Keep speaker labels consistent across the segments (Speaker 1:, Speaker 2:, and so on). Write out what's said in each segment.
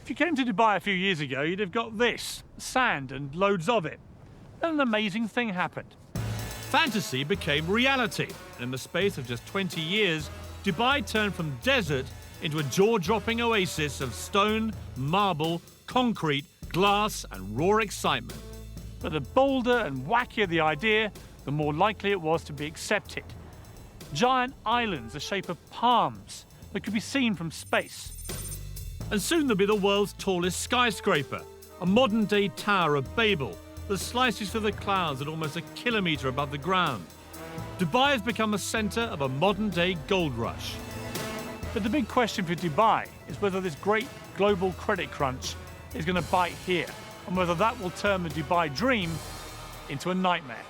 Speaker 1: If you came to Dubai a few years ago, you'd have got this, sand and loads of it. Then an amazing thing happened.
Speaker 2: Fantasy became reality, and in the space of just 20 years, Dubai turned from desert into a jaw-dropping oasis of stone, marble, concrete, glass and raw excitement.
Speaker 1: But the bolder and wackier the idea, the more likely it was to be accepted. Giant islands the shape of palms that could be seen from space.
Speaker 2: And soon there'll be the world's tallest skyscraper, a modern-day Tower of Babel that slices through the clouds at almost a kilometre above the ground. Dubai has become a centre of a modern-day gold rush.
Speaker 1: But the big question for Dubai is whether this great global credit crunch is going to bite here, and whether that will turn the Dubai dream into a nightmare.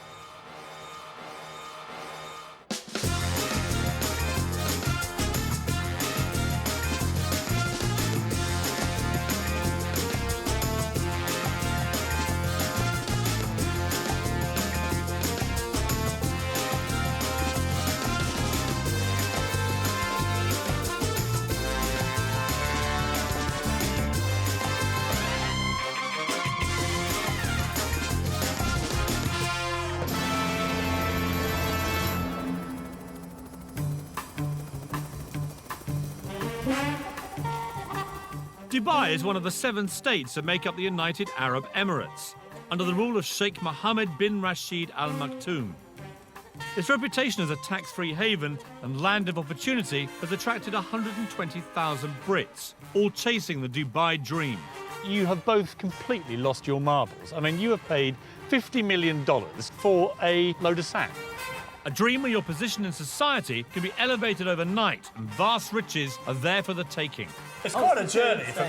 Speaker 2: Dubai is one of the 7 states that make up the United Arab Emirates, under the rule of Sheikh Mohammed bin Rashid Al Maktoum. Its reputation as a tax-free haven and land of opportunity has attracted 120,000 Brits, all chasing the Dubai dream.
Speaker 1: You have both completely lost your marbles. I mean, you have paid $50 million for a load of sand.
Speaker 2: A dream where your position in society can be elevated overnight and vast riches are there for the taking.
Speaker 1: It's quite a journey from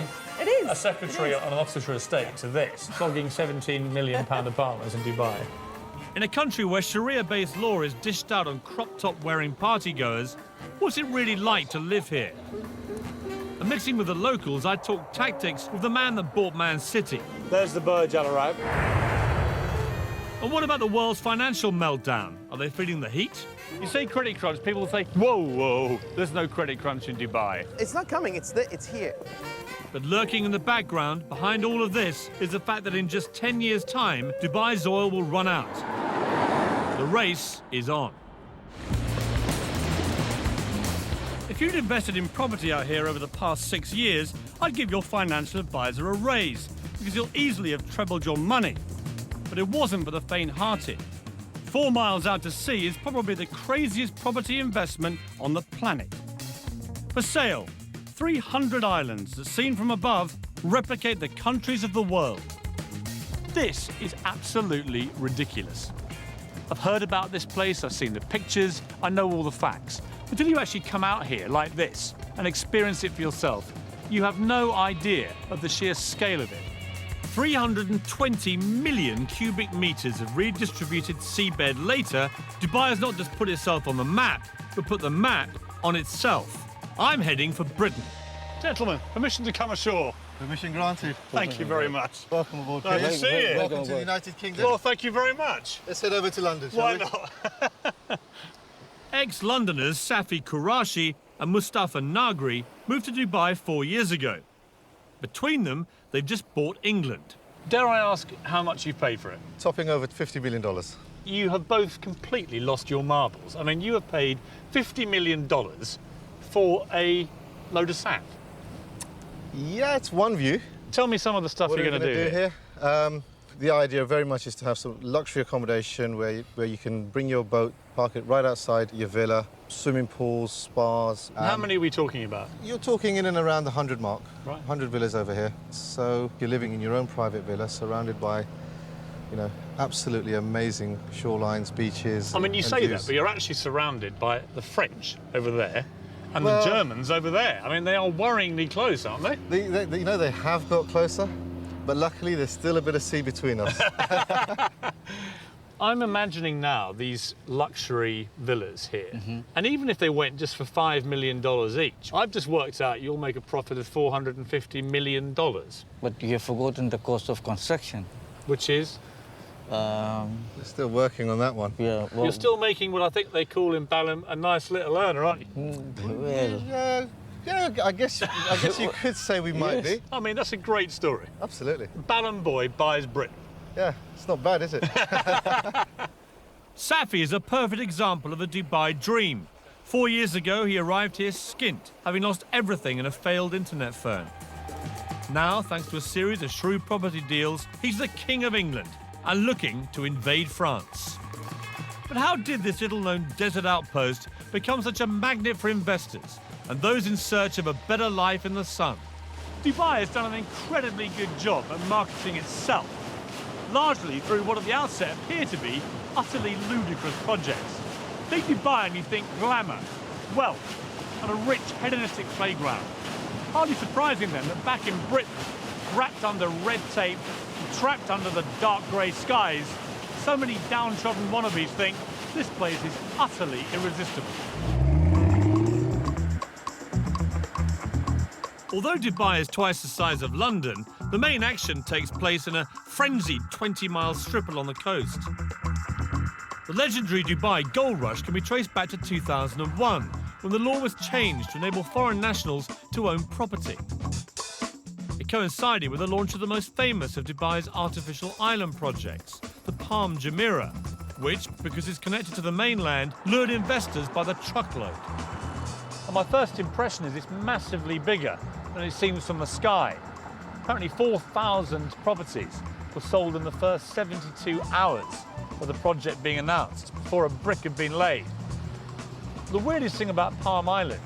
Speaker 3: a
Speaker 1: secretary on an officer estate to this, flogging £17 million apartments in Dubai.
Speaker 2: In a country where Sharia-based law is dished out on crop-top wearing partygoers, what's it really like to live here? And mixing with the locals, I talk tactics with the man that bought Man City.
Speaker 1: There's the Burj Al Arab.
Speaker 2: And what about the world's financial meltdown? Are they feeling the heat?
Speaker 1: You say credit crunch, people will say, whoa, whoa, there's no credit crunch in Dubai.
Speaker 3: It's not coming, it's here.
Speaker 2: But lurking in the background, behind all of this, is the fact that in just 10 years' time, Dubai's oil will run out. The race is on. If you'd invested in property out here over the past 6 years, I'd give your financial advisor a raise, because you'll easily have trebled your money. But it wasn't for the faint-hearted. 4 miles out to sea is probably the craziest property investment on the planet. For sale, 300 islands that, seen from above, replicate the countries of the world. This is absolutely ridiculous. I've heard about this place, I've seen the pictures, I know all the facts. Until you actually come out here like this and experience it for yourself, you have no idea of the sheer scale of it. 320 million cubic metres of redistributed seabed later, Dubai has not just put itself on the map, but put the map on itself. I'm heading for Britain.
Speaker 1: Gentlemen, permission to come ashore.
Speaker 4: Permission granted.
Speaker 1: Thank you very much.
Speaker 4: Welcome aboard.
Speaker 1: Nice to
Speaker 4: Chris.
Speaker 1: see you.
Speaker 4: Welcome to the United Kingdom.
Speaker 1: Well, thank you very much.
Speaker 4: Let's head over to London, shall
Speaker 1: Why
Speaker 4: we?
Speaker 1: not?
Speaker 2: Ex-Londoners Safi Qurashi and Mustafa Nagri moved to Dubai 4 years ago. Between them, they've just bought England.
Speaker 1: Dare I ask how much you've paid for it?
Speaker 4: Topping over $50 million.
Speaker 1: You have both completely lost your marbles. I mean, you have paid $50 million for a load of sand.
Speaker 4: Yeah, it's one view.
Speaker 1: Tell me some of the stuff
Speaker 4: What
Speaker 1: you're
Speaker 4: are we
Speaker 1: going to do
Speaker 4: here? The idea very much is to have some luxury accommodation where you can bring your boat, park it right outside your villa, swimming pools, spas.
Speaker 1: How many are we talking about?
Speaker 4: You're talking in and around the 100 mark.
Speaker 1: Right.
Speaker 4: 100 villas over here. So you're living in your own private villa, surrounded by, you know, absolutely amazing shorelines, beaches.
Speaker 1: I mean, you
Speaker 4: and
Speaker 1: say
Speaker 4: views.
Speaker 1: that, but you're actually surrounded by the French over there and
Speaker 4: Well-
Speaker 1: the Germans over there. I mean, they are worryingly close, aren't they?
Speaker 4: You know, they have got closer, but luckily there's still a bit of sea between us.
Speaker 1: I'm imagining now these luxury villas here, and even if they went just for $5 million each, I've just worked out you'll make a profit of $450 million,
Speaker 5: But you have forgotten the cost of construction.
Speaker 1: which is...
Speaker 4: We're still working on that one.
Speaker 5: Yeah,
Speaker 1: You're still making what I think they call in Balham a nice little earner, aren't you?
Speaker 5: well,
Speaker 4: Yeah, Yeah, I guess you could say we might be.
Speaker 1: I mean, that's a great story.
Speaker 4: Absolutely.
Speaker 1: Ballon boy buys Britain.
Speaker 4: Yeah, it's not bad, is it?
Speaker 2: Safi is a perfect example of a Dubai dream. 4 years ago, he arrived here skint, having lost everything in a failed internet firm. Now, thanks to a series of shrewd property deals, he's the King of England and looking to invade France. But how did this little-known desert outpost become such a magnet for investors and those in search of a better life in the sun?
Speaker 1: Dubai has done an incredibly good job at marketing itself, largely through what at the outset appear to be utterly ludicrous projects. Think Dubai and you think glamour, wealth, and a rich hedonistic playground. Hardly surprising then that back in Britain, wrapped under red tape, and trapped under the dark grey skies, so many downtrodden wannabes think this place is utterly irresistible.
Speaker 2: Although Dubai is twice the size of London, the main action takes place in a frenzied 20-mile strip along the coast. The legendary Dubai gold rush can be traced back to 2001, when the law was changed to enable foreign nationals to own property. It coincided with the launch of the most famous of Dubai's artificial island projects, the Palm Jumeirah, which, because it's connected to the mainland, lured investors by the truckload.
Speaker 1: And my first impression is it's massively bigger than it seems from the sky. Apparently 4,000 properties were sold in the first 72 hours of the project being announced, before a brick had been laid. The weirdest thing about Palm Island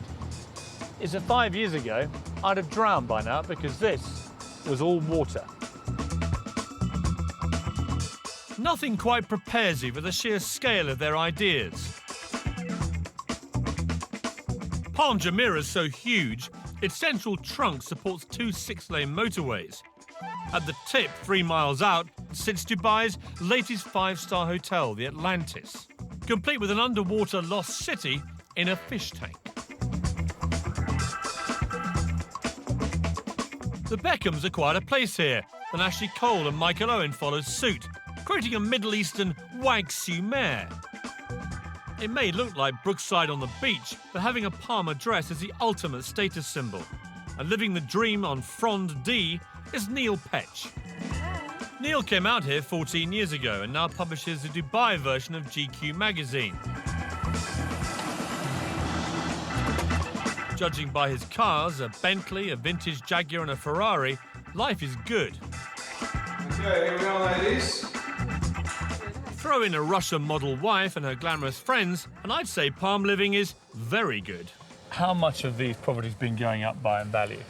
Speaker 1: is that 5 years ago, I'd have drowned by now because this was all water.
Speaker 2: Nothing quite prepares you for the sheer scale of their ideas. Palm Jumeirah is so huge, its central trunk supports 2 6-lane motorways. At the tip, 3 miles out, sits Dubai's latest 5-star hotel, the Atlantis, complete with an underwater lost city in a fish tank. The Beckhams acquired a place here, and Ashley Cole and Michael Owen followed suit, creating a Middle Eastern wag-su-mare. It may look like Brookside on the beach, but having a Palmer dress is the ultimate status symbol. And living the dream on Frond D is Neil Petch. Neil came out here 14 years ago and now publishes the Dubai version of GQ magazine. Judging by his cars, a Bentley, a vintage Jaguar and a Ferrari, life is good.
Speaker 6: Okay, here we are, ladies.
Speaker 2: Throw in a Russian model wife and her glamorous friends, and I'd say Palm living is very good.
Speaker 1: How much have these properties been going up by in value?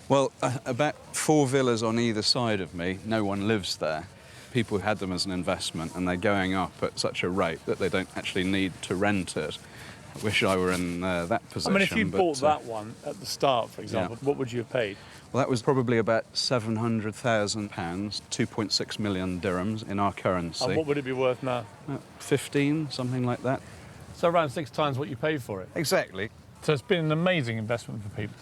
Speaker 6: Well, about 4 villas on either side of me. No one lives there. People had them as an investment, and they're going up at such a rate that they don't actually need to rent it. I wish I were in that position.
Speaker 1: I mean, if you bought that one at the start, for example, what would you have paid?
Speaker 6: Well, that was probably about £700,000, 2.6 million dirhams in our currency.
Speaker 1: And what would it be worth now?
Speaker 6: 15, something like that.
Speaker 1: So around 6 times what you paid for it.
Speaker 6: Exactly.
Speaker 1: So it's been an amazing investment for people.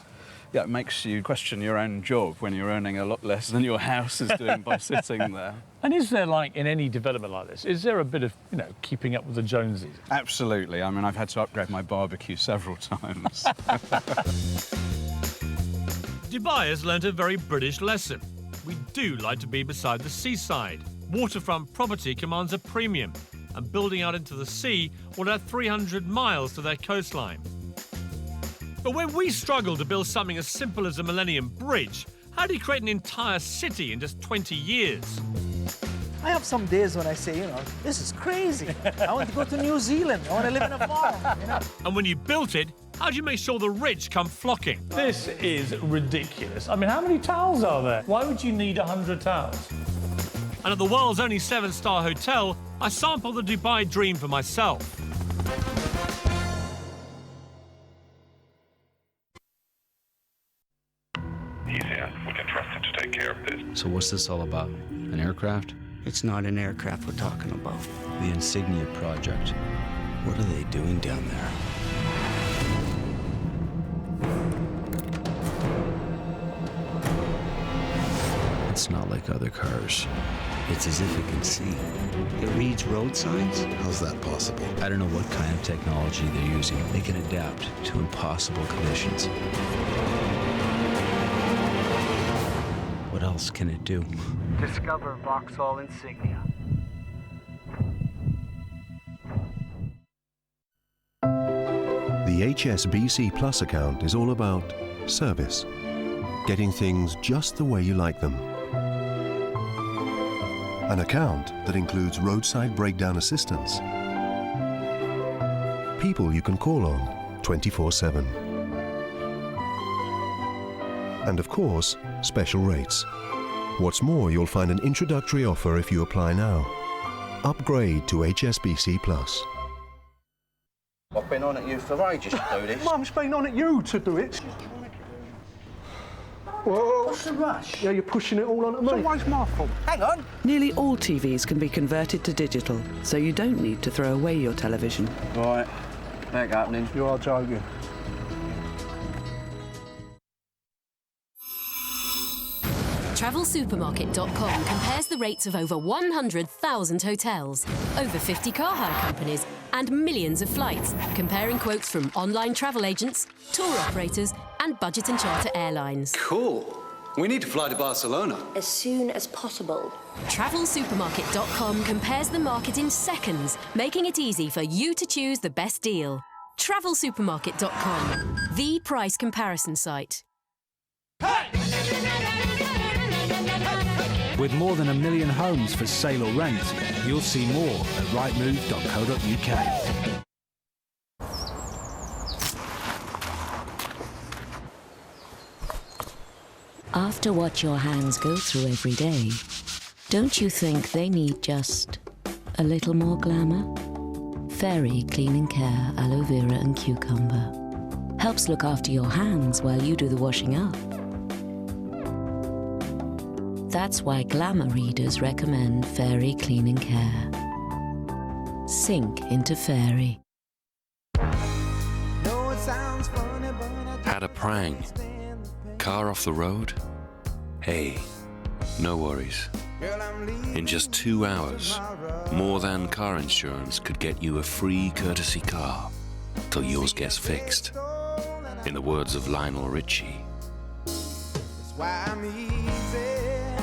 Speaker 6: Yeah, it makes you question your own job when you're earning a lot less than your house is doing by sitting there.
Speaker 1: And is there, like, in any development like this, is there a bit of, keeping up with the Joneses?
Speaker 6: Absolutely. I mean, I've had to upgrade my barbecue several times.
Speaker 2: Dubai has learnt a very British lesson. We do like to be beside the seaside. Waterfront property commands a premium, and building out into the sea will add 300 miles to their coastline. But when we struggle to build something as simple as a Millennium Bridge, how do you create an entire city in just 20 years?
Speaker 3: I have some days when I say, this is crazy. I want to go to New Zealand. I want to live in a farm,
Speaker 2: And when you built it, how do you make sure the rich come flocking?
Speaker 1: This is ridiculous. I mean, how many towels are there? Why would you need 100 towels?
Speaker 2: And at the world's only 7-star hotel, I sampled the Dubai dream for myself.
Speaker 7: Easier. We can trust him to take care of this.
Speaker 8: So what's this all about? An aircraft?
Speaker 9: It's not an aircraft we're talking about.
Speaker 8: The Insignia project. What are they doing down there? It's not like other cars. It's as if it can see. It reads road signs.
Speaker 10: How's that possible?
Speaker 8: I don't know what kind of technology they're using. They can adapt to impossible conditions. What else can it do?
Speaker 11: Discover Vauxhall insignia.
Speaker 12: The HSBC Plus account is all about service, getting things just the way you like them. An account that includes roadside breakdown assistance, people you can call on 24/7, and of course, special rates. What's more, you'll find an introductory offer if you apply now. Upgrade to HSBC Plus.
Speaker 13: I've been on at you for ages to do this.
Speaker 14: Mum's been on at you to do it. Whoa.
Speaker 13: What's the rush?
Speaker 14: Yeah, you're pushing it all onto me.
Speaker 13: So why's my fault? Hang on.
Speaker 15: Nearly all TVs can be converted to digital, so you don't need to throw away your television.
Speaker 13: Right, back happening.
Speaker 14: You are joking.
Speaker 16: TravelSupermarket.com compares the rates of over 100,000 hotels, over 50 car hire companies, and millions of flights, comparing quotes from online travel agents, tour operators, and budget and charter airlines.
Speaker 17: Cool. We need to fly to Barcelona.
Speaker 16: As soon as possible. TravelSupermarket.com compares the market in seconds, making it easy for you to choose the best deal. TravelSupermarket.com, the price comparison site.
Speaker 18: With more than 1 million homes for sale or rent, you'll see more at rightmove.co.uk.
Speaker 19: After what your hands go through every day, don't you think they need just a little more glamour? Fairy Cleaning Care Aloe Vera and Cucumber helps look after your hands while you do the washing up. That's why glamour readers recommend Fairy Cleaning Care. Sink into Fairy.
Speaker 20: Had a prang. Car off the road? Hey, no worries. In just 2 hours, More Than Car Insurance could get you a free courtesy car till yours gets fixed. In the words of Lionel Richie,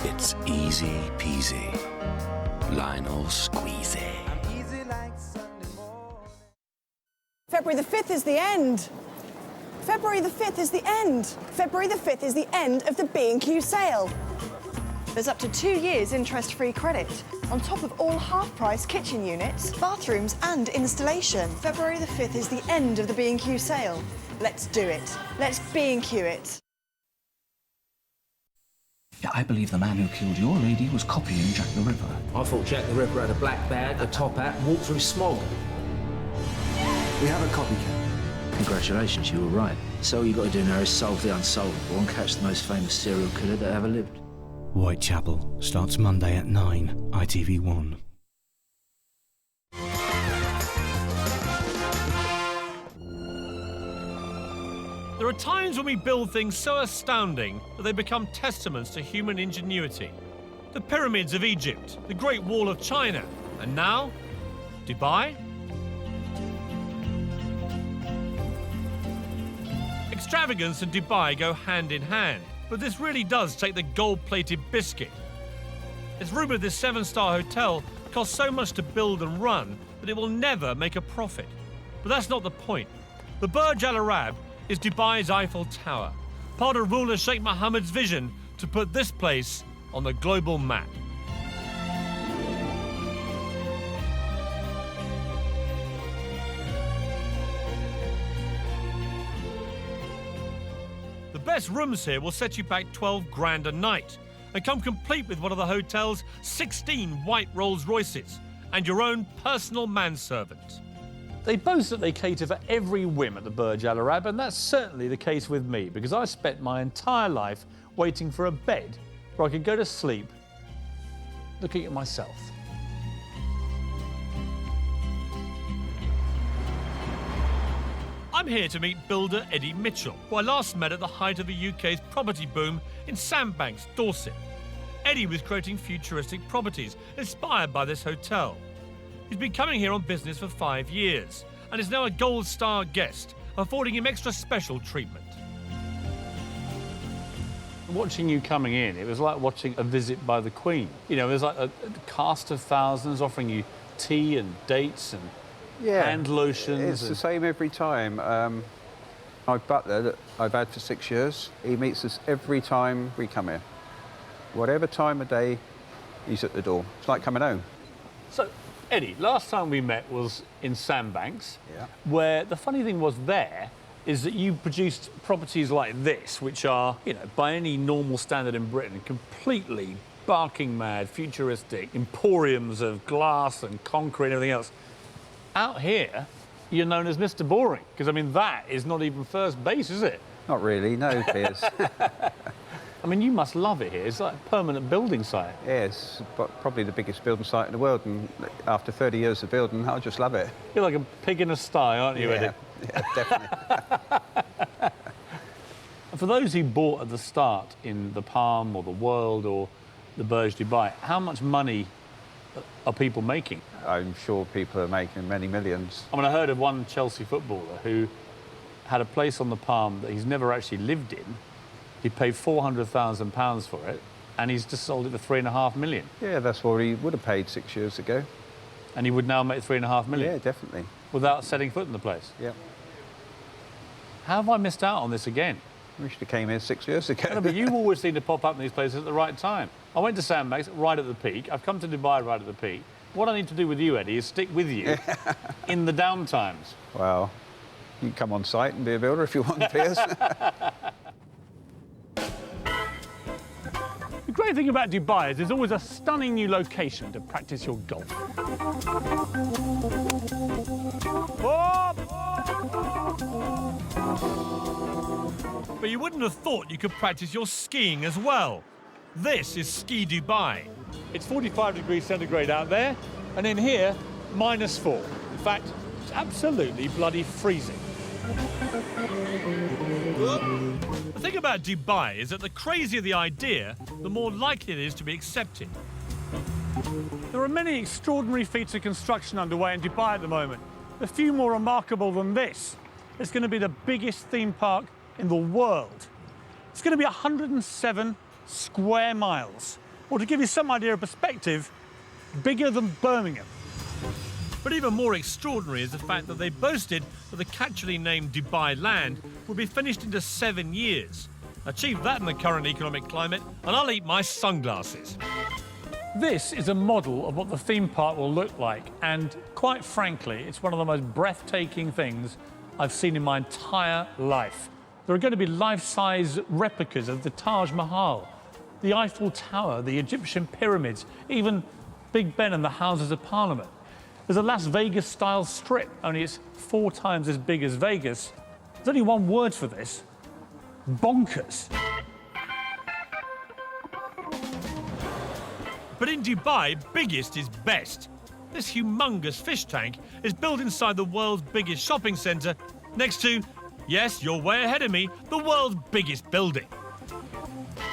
Speaker 20: it's easy peasy, Lionel Squeezy.
Speaker 21: February the 5th is the end. February the 5th is the end. February the 5th is the end of the B&Q sale. There's up to 2 years interest-free credit, on top of all half-price kitchen units, bathrooms and installation. February the 5th is the end of the B&Q sale. Let's do it. Let's B&Q it.
Speaker 22: Yeah, I believe the man who killed your lady was copying Jack the Ripper.
Speaker 23: I thought Jack the Ripper had a black bag, a top hat, and walked through smog.
Speaker 22: We have a copycat. Congratulations, you were right. So all you got to do now is solve the unsolvable and catch the most famous serial killer that ever lived.
Speaker 18: Whitechapel starts Monday at 9, ITV1.
Speaker 2: There are times when we build things so astounding that they become testaments to human ingenuity. The pyramids of Egypt, the Great Wall of China, and now, Dubai? Extravagance and Dubai go hand in hand, but this really does take the gold-plated biscuit. It's rumoured this 7-star hotel costs so much to build and run that it will never make a profit. But that's not the point. The Burj Al Arab is Dubai's Eiffel Tower, part of ruler Sheikh Mohammed's vision to put this place on the global map. The best rooms here will set you back 12 grand a night and come complete with one of the hotel's 16 white Rolls Royces and your own personal manservant. They boast that they cater for every whim at the Burj Al Arab, and that's certainly the case with me, because I spent my entire life waiting for a bed where I could go to sleep looking at myself. I'm here to meet builder Eddie Mitchell, who I last met at the height of the UK's property boom in Sandbanks, Dorset. Eddie was creating futuristic properties inspired by this hotel. He's been coming here on business for 5 years and is now a gold star guest, affording him extra special treatment.
Speaker 4: Watching you coming in, it was like watching a visit by the Queen. You know, it was like a cast of thousands offering you tea and dates and hand lotions.
Speaker 6: It's the same every time. My butler that I've had for 6 years, he meets us every time we come here. Whatever time of day, he's at the door. It's like coming home.
Speaker 4: So, Eddie, last time we met was in Sandbanks, where the funny thing was there is that you produced properties like this, which are, you know, by any normal standard in Britain, completely barking mad, futuristic, emporiums of glass and concrete and everything else. Out here, you're known as Mr. Boring, because, I mean, that is not even first base, is it?
Speaker 6: Not really, no, Piers.
Speaker 4: I mean, you must love it here. It's like a permanent building site.
Speaker 6: Yes, but probably the biggest building site in the world, and after 30 years of building, I just love it.
Speaker 4: You're like a pig in a sty, aren't you, Eddie?
Speaker 6: Yeah, definitely.
Speaker 4: For those who bought at the start in the Palm or the World or the Burj Dubai, how much money are people making?
Speaker 6: I'm sure people are making many millions.
Speaker 4: I mean, I heard of one Chelsea footballer who had a place on the Palm that he's never actually lived in. He paid £400,000 for it, and he's just sold it for $3.5 million.
Speaker 6: Yeah, that's what he would have paid 6 years ago.
Speaker 4: And he would now make $3.5 million?
Speaker 6: Yeah, definitely.
Speaker 4: Without setting foot in the place?
Speaker 6: Yeah.
Speaker 4: How have I missed out on this again?
Speaker 6: We should have came here 6 years ago.
Speaker 4: No, but you always seem to pop up in these places at the right time. I went to Sandbanks right at the peak. I've come to Dubai right at the peak. What I need to do with you, Eddie, is stick with you in the down times.
Speaker 6: Well, you can come on site and be a builder if you want, Piers.
Speaker 2: The great thing about Dubai is there's always a stunning new location to practice your golf. But you wouldn't have thought you could practice your skiing as well. This is Ski Dubai. It's 45 degrees centigrade out there, and in here, -4. In fact, it's absolutely bloody freezing. The thing about Dubai is that the crazier the idea, the more likely it is to be accepted. There are many extraordinary feats of construction underway in Dubai at the moment. A few more remarkable than this. It's going to be the biggest theme park in the world. It's going to be 107 square miles. Or to give you some idea of perspective, bigger than Birmingham. But even more extraordinary is the fact that they boasted that the catchily named Dubai land would be finished into 7 years. Achieve that in the current economic climate, and I'll eat my sunglasses. This is a model of what the theme park will look like, and quite frankly, it's one of the most breathtaking things I've seen in my entire life. There are going to be life-size replicas of the Taj Mahal, the Eiffel Tower, the Egyptian pyramids, even Big Ben and the Houses of Parliament. There's a Las Vegas-style strip, only it's 4 times as big as Vegas. There's only one word for this: bonkers. But in Dubai, biggest is best. This humongous fish tank is built inside the world's biggest shopping centre, next to, yes, you're way ahead of me, the world's biggest building.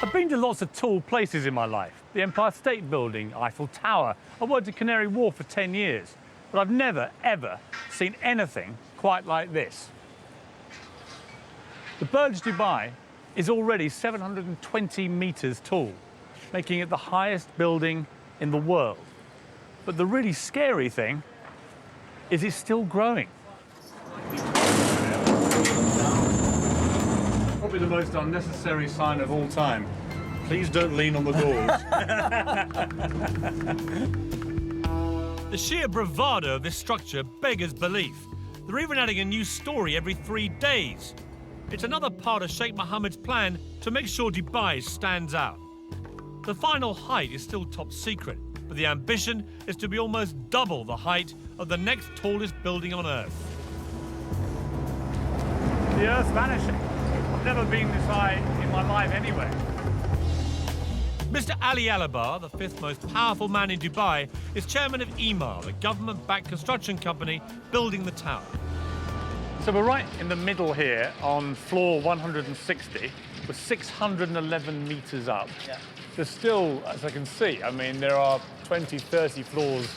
Speaker 2: I've been to lots of tall places in my life. The Empire State Building, Eiffel Tower. I worked at Canary Wharf for 10 years. But I've never, ever seen anything quite like this. The Burj Dubai is already 720 metres tall, making it the highest building in the world. But the really scary thing is it's still growing. Probably the most unnecessary sign of all time. Please don't lean on the doors. The sheer bravado of this structure beggars belief. They're even adding a new story every 3 days. It's another part of Sheikh Mohammed's plan to make sure Dubai stands out. The final height is still top secret, but the ambition is to be almost double the height of the next tallest building on Earth. The Earth's vanishing. I've never been this high in my life anywhere. Mr. Ali Alabar, the 5th most powerful man in Dubai, is chairman of Emaar, the government-backed construction company building the tower. So we're right in the middle here on floor 160. We're 611 metres up. Yeah.
Speaker 4: there's still, as I can see, I mean, there are 20, 30 floors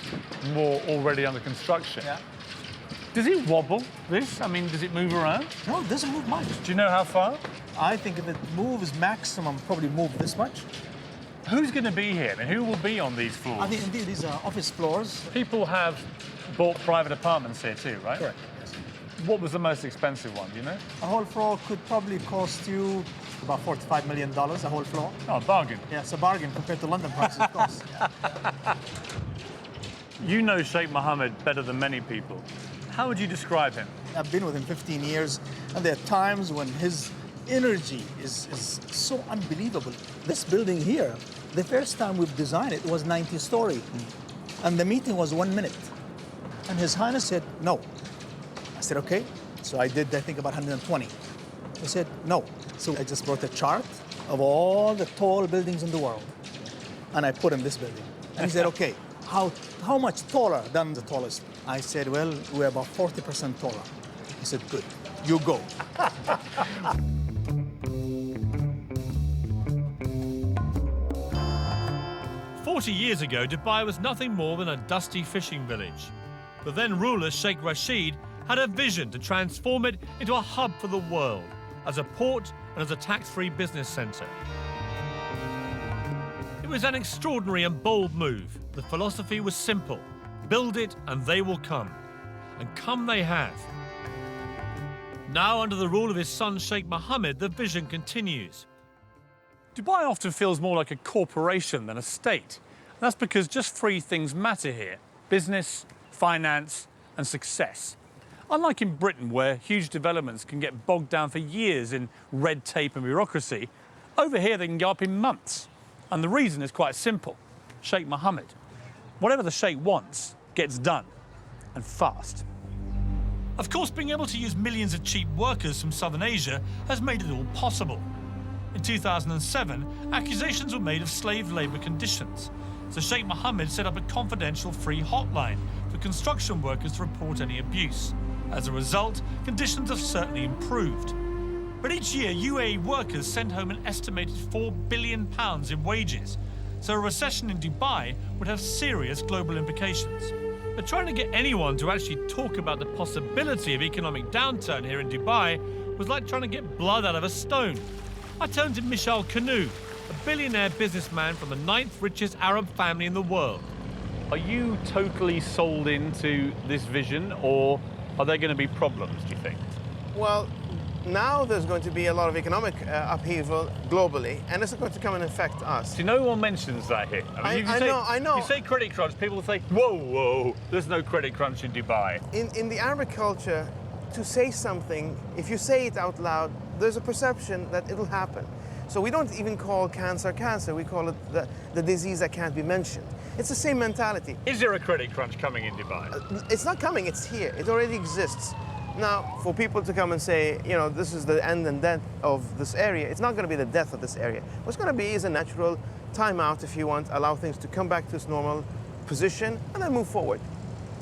Speaker 4: more already under construction.
Speaker 3: Yeah.
Speaker 4: Does it wobble, this? I mean, does it move around?
Speaker 3: No, it doesn't move much.
Speaker 4: Do you know how far?
Speaker 3: I think if it moves maximum, probably move this much.
Speaker 4: Who's going to be here? I mean, who will be on these floors?
Speaker 3: I think indeed these are office floors.
Speaker 4: People have bought private apartments here too, right?
Speaker 3: Correct, yes.
Speaker 4: What was the most expensive one, do you know?
Speaker 3: A whole floor could probably cost you about $45 million, a whole floor.
Speaker 4: Oh, bargain.
Speaker 3: Yeah, it's a bargain compared to London prices, of course.
Speaker 4: You know Sheikh Mohammed better than many people. How would you describe him?
Speaker 3: I've been with him 15 years, and there are times when his energy is so unbelievable. This building here, the first time we've designed it was 90-story, and the meeting was 1 minute. And His Highness said, no. I said, okay. So I did, I think, about 120. He said, no. So I just brought a chart of all the tall buildings in the world, and I put in this building. And he said, okay, how much taller than the tallest? I said, well, we're about 40% taller. He said, good, you go.
Speaker 2: "40 years ago, Dubai was nothing more than a dusty fishing village. The then ruler, Sheikh Rashid, had a vision to transform it into a hub for the world, as a port and as a tax-free business centre. It was an extraordinary and bold move. The philosophy was simple: build it and they will come. And come they have. Now, under the rule of his son Sheikh Mohammed, the vision continues.
Speaker 4: Dubai often feels more like a corporation than a state. That's because just three things matter here: business, finance, and success. Unlike in Britain, where huge developments can get bogged down for years in red tape and bureaucracy, over here they can go up in months. And the reason is quite simple: Sheikh Mohammed. Whatever the Sheikh wants gets done, and fast.
Speaker 2: Of course, being able to use millions of cheap workers from Southern Asia has made it all possible. In 2007, accusations were made of slave labour conditions, so Sheikh Mohammed set up a confidential free hotline for construction workers to report any abuse. As a result, conditions have certainly improved. But each year, UAE workers send home an estimated £4 billion in wages, so a recession in Dubai would have serious global implications. But trying to get anyone to actually talk about the possibility of economic downturn here in Dubai was like trying to get blood out of a stone. I turned to Michel Canu, a billionaire businessman from the 9th richest Arab family in the world.
Speaker 4: Are you totally sold into this vision, or are there going to be problems, do you think?
Speaker 5: Well, now there's going to be a lot of economic upheaval globally, and it's going to come and affect us.
Speaker 4: See, no one mentions that here.
Speaker 5: I know.
Speaker 4: You say credit crunch, people say, whoa, there's no credit crunch in Dubai.
Speaker 5: In the Arabic culture, to say something, if you say it out loud, there's a perception that it'll happen. So we don't even call cancer cancer, we call it the disease that can't be mentioned. It's the same mentality.
Speaker 4: Is there a credit crunch coming in Dubai?
Speaker 5: It's not coming, it's here. It already exists. Now, for people to come and say, you know, this is the end and death of this area, it's not going to be the death of this area. What's going to be is a natural timeout, if you want, allow things to come back to its normal position and then move forward.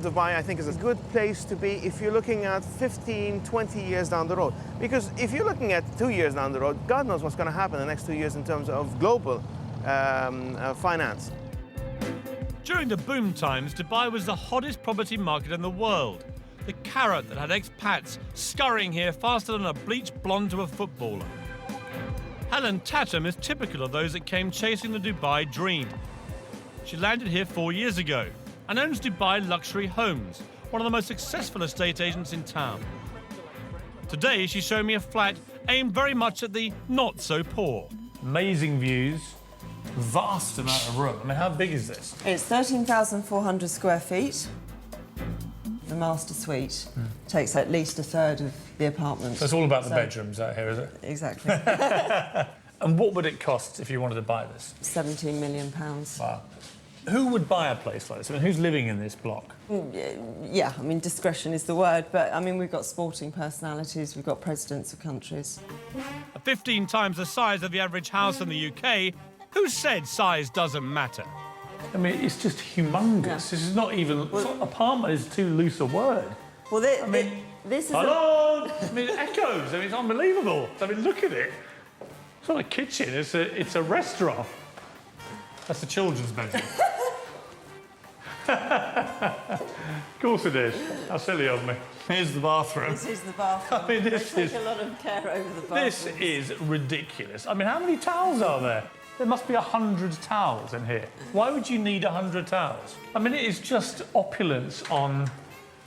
Speaker 5: Dubai, I think, is a good place to be if you're looking at 15, 20 years down the road. Because if you're looking at 2 years down the road, God knows what's going to happen in the next 2 years in terms of global finance.
Speaker 2: During the boom times, Dubai was the hottest property market in the world. The carrot that had expats scurrying here faster than a bleached blonde to a footballer. Helen Tatum is typical of those that came chasing the Dubai dream. She landed here 4 years ago and owns Dubai Luxury Homes, one of the most successful estate agents in town. Today, she's showing me a flat aimed very much at the not-so-poor.
Speaker 4: Amazing views, vast amount of room. I mean, how big is this?
Speaker 10: It's 13,400 square feet. The master suite takes at least a third of the apartment.
Speaker 4: So it's all about the bedrooms out here, is it?
Speaker 10: Exactly.
Speaker 4: And what would it cost if you wanted to buy this?
Speaker 10: £17 million.
Speaker 4: Wow. Who would buy a place like this? I mean, who's living in this block?
Speaker 10: Yeah, I mean, discretion is the word, but I mean, we've got sporting personalities, we've got presidents of countries.
Speaker 2: At 15 times the size of the average house in the UK, who said size doesn't matter?
Speaker 4: I mean, it's just humongous. Yeah. This is not even... apartment is too loose a word.
Speaker 10: Well, this is...
Speaker 4: Hello! I mean, it echoes. I mean, it's unbelievable. I mean, look at it. It's not a kitchen, it's a restaurant. That's the children's bedroom. Of course it is. How silly of me. Here's the bathroom.
Speaker 10: This is the bathroom.
Speaker 4: I mean, this
Speaker 10: they
Speaker 4: is...
Speaker 10: take a lot of care over the bathroom.
Speaker 4: This is ridiculous. I mean, how many towels are there? There must be 100 towels in here. Why would you need 100 towels? I mean, it is just opulence on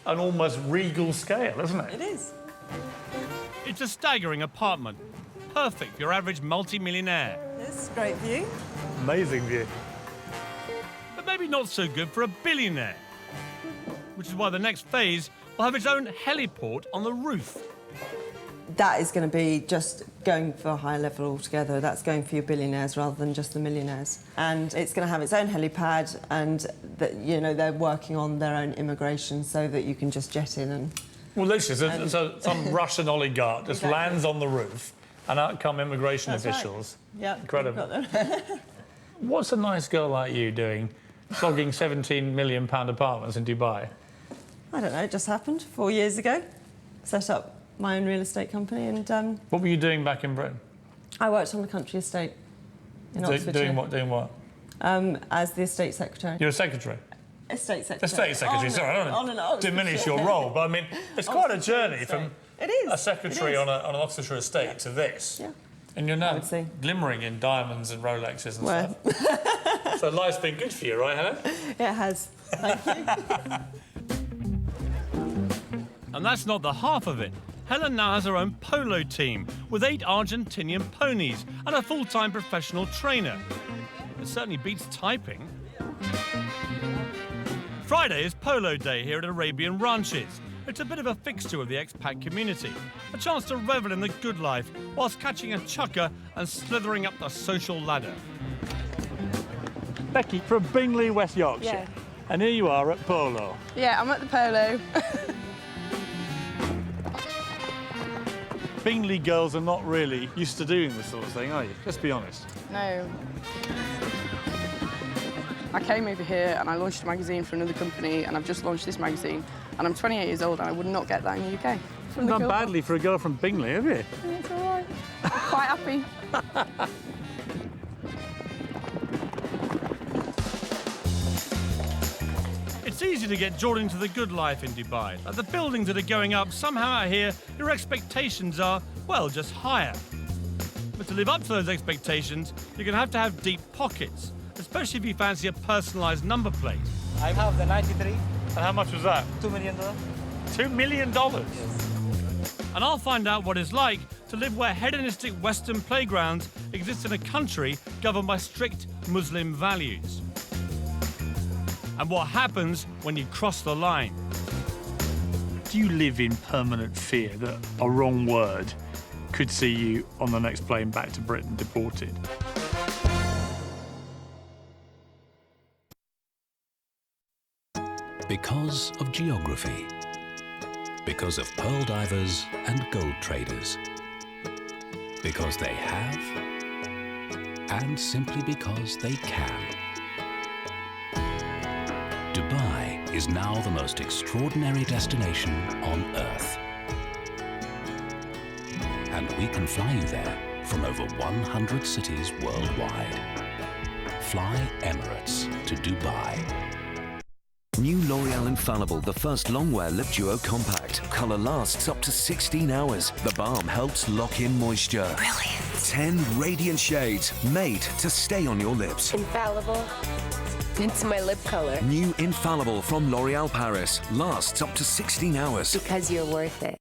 Speaker 4: an almost regal scale, isn't it?
Speaker 10: It is.
Speaker 2: It's a staggering apartment. Perfect for your average multi-millionaire.
Speaker 10: It's a great view.
Speaker 4: Amazing view.
Speaker 2: But maybe not so good for a billionaire. Which is why the next phase will have its own heliport on the roof.
Speaker 10: That is going to be just going for a higher level altogether. That's going for your billionaires rather than just the millionaires. And it's going to have its own helipad, and you know, they're working on their own immigration so that you can just jet in and...
Speaker 4: Well, literally, so some Russian oligarch just lands on the roof, and out come immigration officials.
Speaker 10: Right. Yeah,
Speaker 4: incredible. What's a nice girl like you doing, flogging £17 million apartments in Dubai?
Speaker 10: I don't know, it just happened 4 years ago. Set up my own real estate company, and...
Speaker 4: What were you doing back in Britain?
Speaker 10: I worked on the country estate in Oxfordshire.
Speaker 4: Doing what?
Speaker 10: As the estate secretary.
Speaker 4: You're a secretary?
Speaker 10: Estate secretary.
Speaker 4: Estate secretary, sorry, I don't want to diminish your role, but I mean, it's quite a journey from a secretary on an Oxfordshire estate to this. Yeah. And you're now glimmering in diamonds and Rolexes and stuff. So life's been good for you, right, Helen?
Speaker 10: It has. Thank you.
Speaker 2: And that's not the half of it. Helen now has her own polo team with 8 Argentinian ponies and a full-time professional trainer. It certainly beats typing. Friday is polo day here at Arabian Ranches. It's a bit of a fixture of the expat community, a chance to revel in the good life whilst catching a chukker and slithering up the social ladder. Becky from Bingley, West Yorkshire.
Speaker 1: Yeah.
Speaker 2: And here you are at polo.
Speaker 1: Yeah, I'm at the polo.
Speaker 2: Bingley girls are not really used to doing this sort of thing, are you? Let's be honest.
Speaker 1: No. I came over here and I launched a magazine for another company, and I've just launched this magazine, and I'm 28 years old and I would not get that in the UK.
Speaker 2: You've done badly for a girl from Bingley, have you?
Speaker 1: It's all right. Quite happy.
Speaker 2: It's easy to get drawn into the good life in Dubai. Like the buildings that are going up, somehow out here, your expectations are, well, just higher. But to live up to those expectations, you're going to have deep pockets, especially if you fancy a personalised number plate.
Speaker 7: I have the 93.
Speaker 2: And how much was that?
Speaker 7: $2 million.
Speaker 2: $2 million? Yes. And I'll find out what it's like to live where hedonistic Western playgrounds exist in a country governed by strict Muslim values. And what happens when you cross the line. Do you live in permanent fear that a wrong word could see you on the next plane back to Britain deported?
Speaker 8: Because of geography. Because of pearl divers and gold traders. Because they have, and simply because they can. Dubai is now the most extraordinary destination on Earth. And we can fly you there from over 100 cities worldwide. Fly Emirates to Dubai.
Speaker 9: New L'Oreal Infallible, the first long-wear lip duo compact. Colour lasts up to 16 hours. The balm helps lock in moisture. Brilliant. 10 radiant shades made to stay on your lips.
Speaker 24: Infallible. It's my lip color.
Speaker 9: New Infallible from L'Oreal Paris. Lasts up to 16 hours.
Speaker 24: Because you're worth it.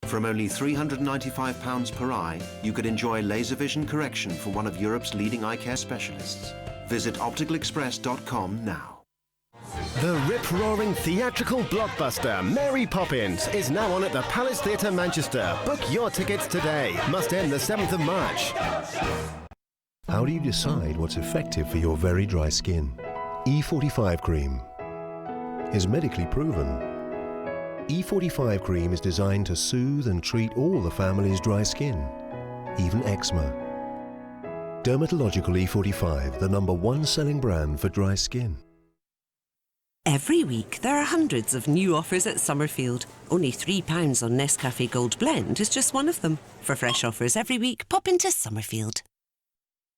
Speaker 25: From only £395 per eye, you could enjoy laser vision correction from one of Europe's leading eye care specialists. Visit opticalexpress.com now.
Speaker 26: The rip-roaring theatrical blockbuster Mary Poppins is now on at the Palace Theatre Manchester. Book your tickets today. Must end the 7th of March.
Speaker 12: How do you decide what's effective for your very dry skin? E45 cream is medically proven. E45 cream is designed to soothe and treat all the family's dry skin, even eczema. Dermatological E45, the #1 selling brand for dry skin.
Speaker 27: Every week, there are hundreds of new offers at Summerfield. Only £3 on Nescafe Gold Blend is just one of them. For fresh offers every week, pop into Summerfield.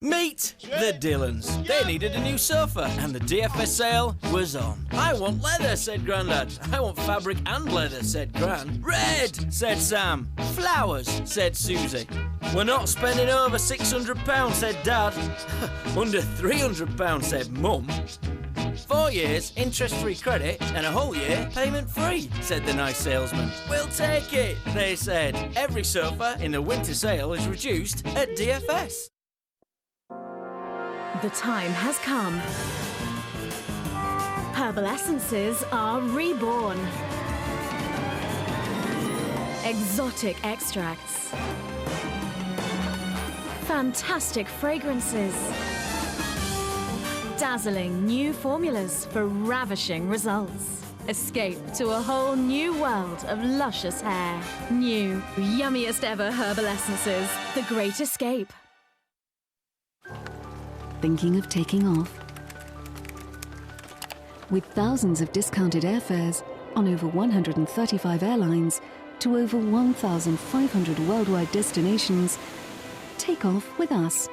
Speaker 7: Meet the Dylans. They needed a new sofa and the DFS sale was on. I want leather, said Grandad. I want fabric and leather, said Gran. Red, said Sam. Flowers, said Susie. We're not spending over £600, said Dad. Under £300, said Mum. 4 years, interest-free credit, and a whole year payment-free, said the nice salesman. We'll take it, they said. Every sofa in the winter sale is reduced at DFS.
Speaker 11: The time has come. Herbal essences are reborn. Exotic extracts. Fantastic fragrances. Dazzling new formulas for ravishing results. Escape to a whole new world of luscious hair. New, yummiest ever herbal essences. The Great Escape.
Speaker 13: Thinking of taking off? With thousands of discounted airfares on over 135 airlines to over 1,500 worldwide destinations, take off with us.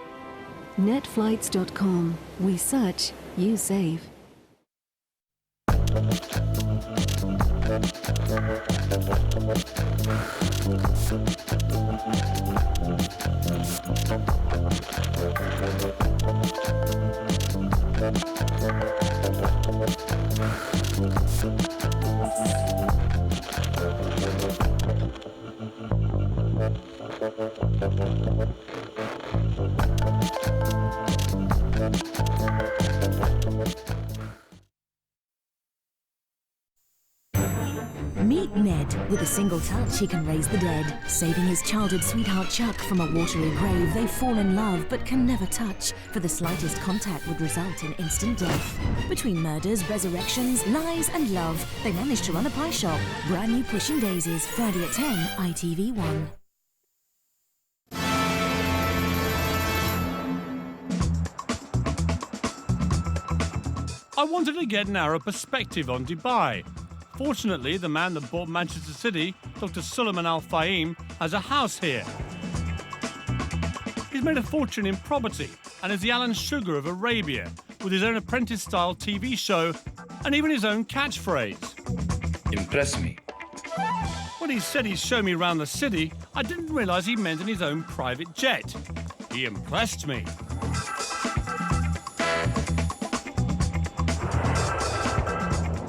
Speaker 13: Netflights.com. We search, you save.
Speaker 14: Meet Ned. With a single touch, he can raise the dead. Saving his childhood sweetheart Chuck from a watery grave, they fall in love but can never touch, for the slightest contact would result in instant death. Between murders, resurrections, lies and love, they manage to run a pie shop. Brand new Pushing Daisies, Friday at 10, ITV1.
Speaker 2: I wanted to get an Arab perspective on Dubai. Fortunately, the man that bought Manchester City, Dr. Suleiman Al Fahim, has a house here. He's made a fortune in property and is the Alan Sugar of Arabia, with his own apprentice-style TV show and even his own catchphrase.
Speaker 15: Impress me.
Speaker 2: When he said he'd show me around the city, I didn't realise he meant in his own private jet. He impressed me.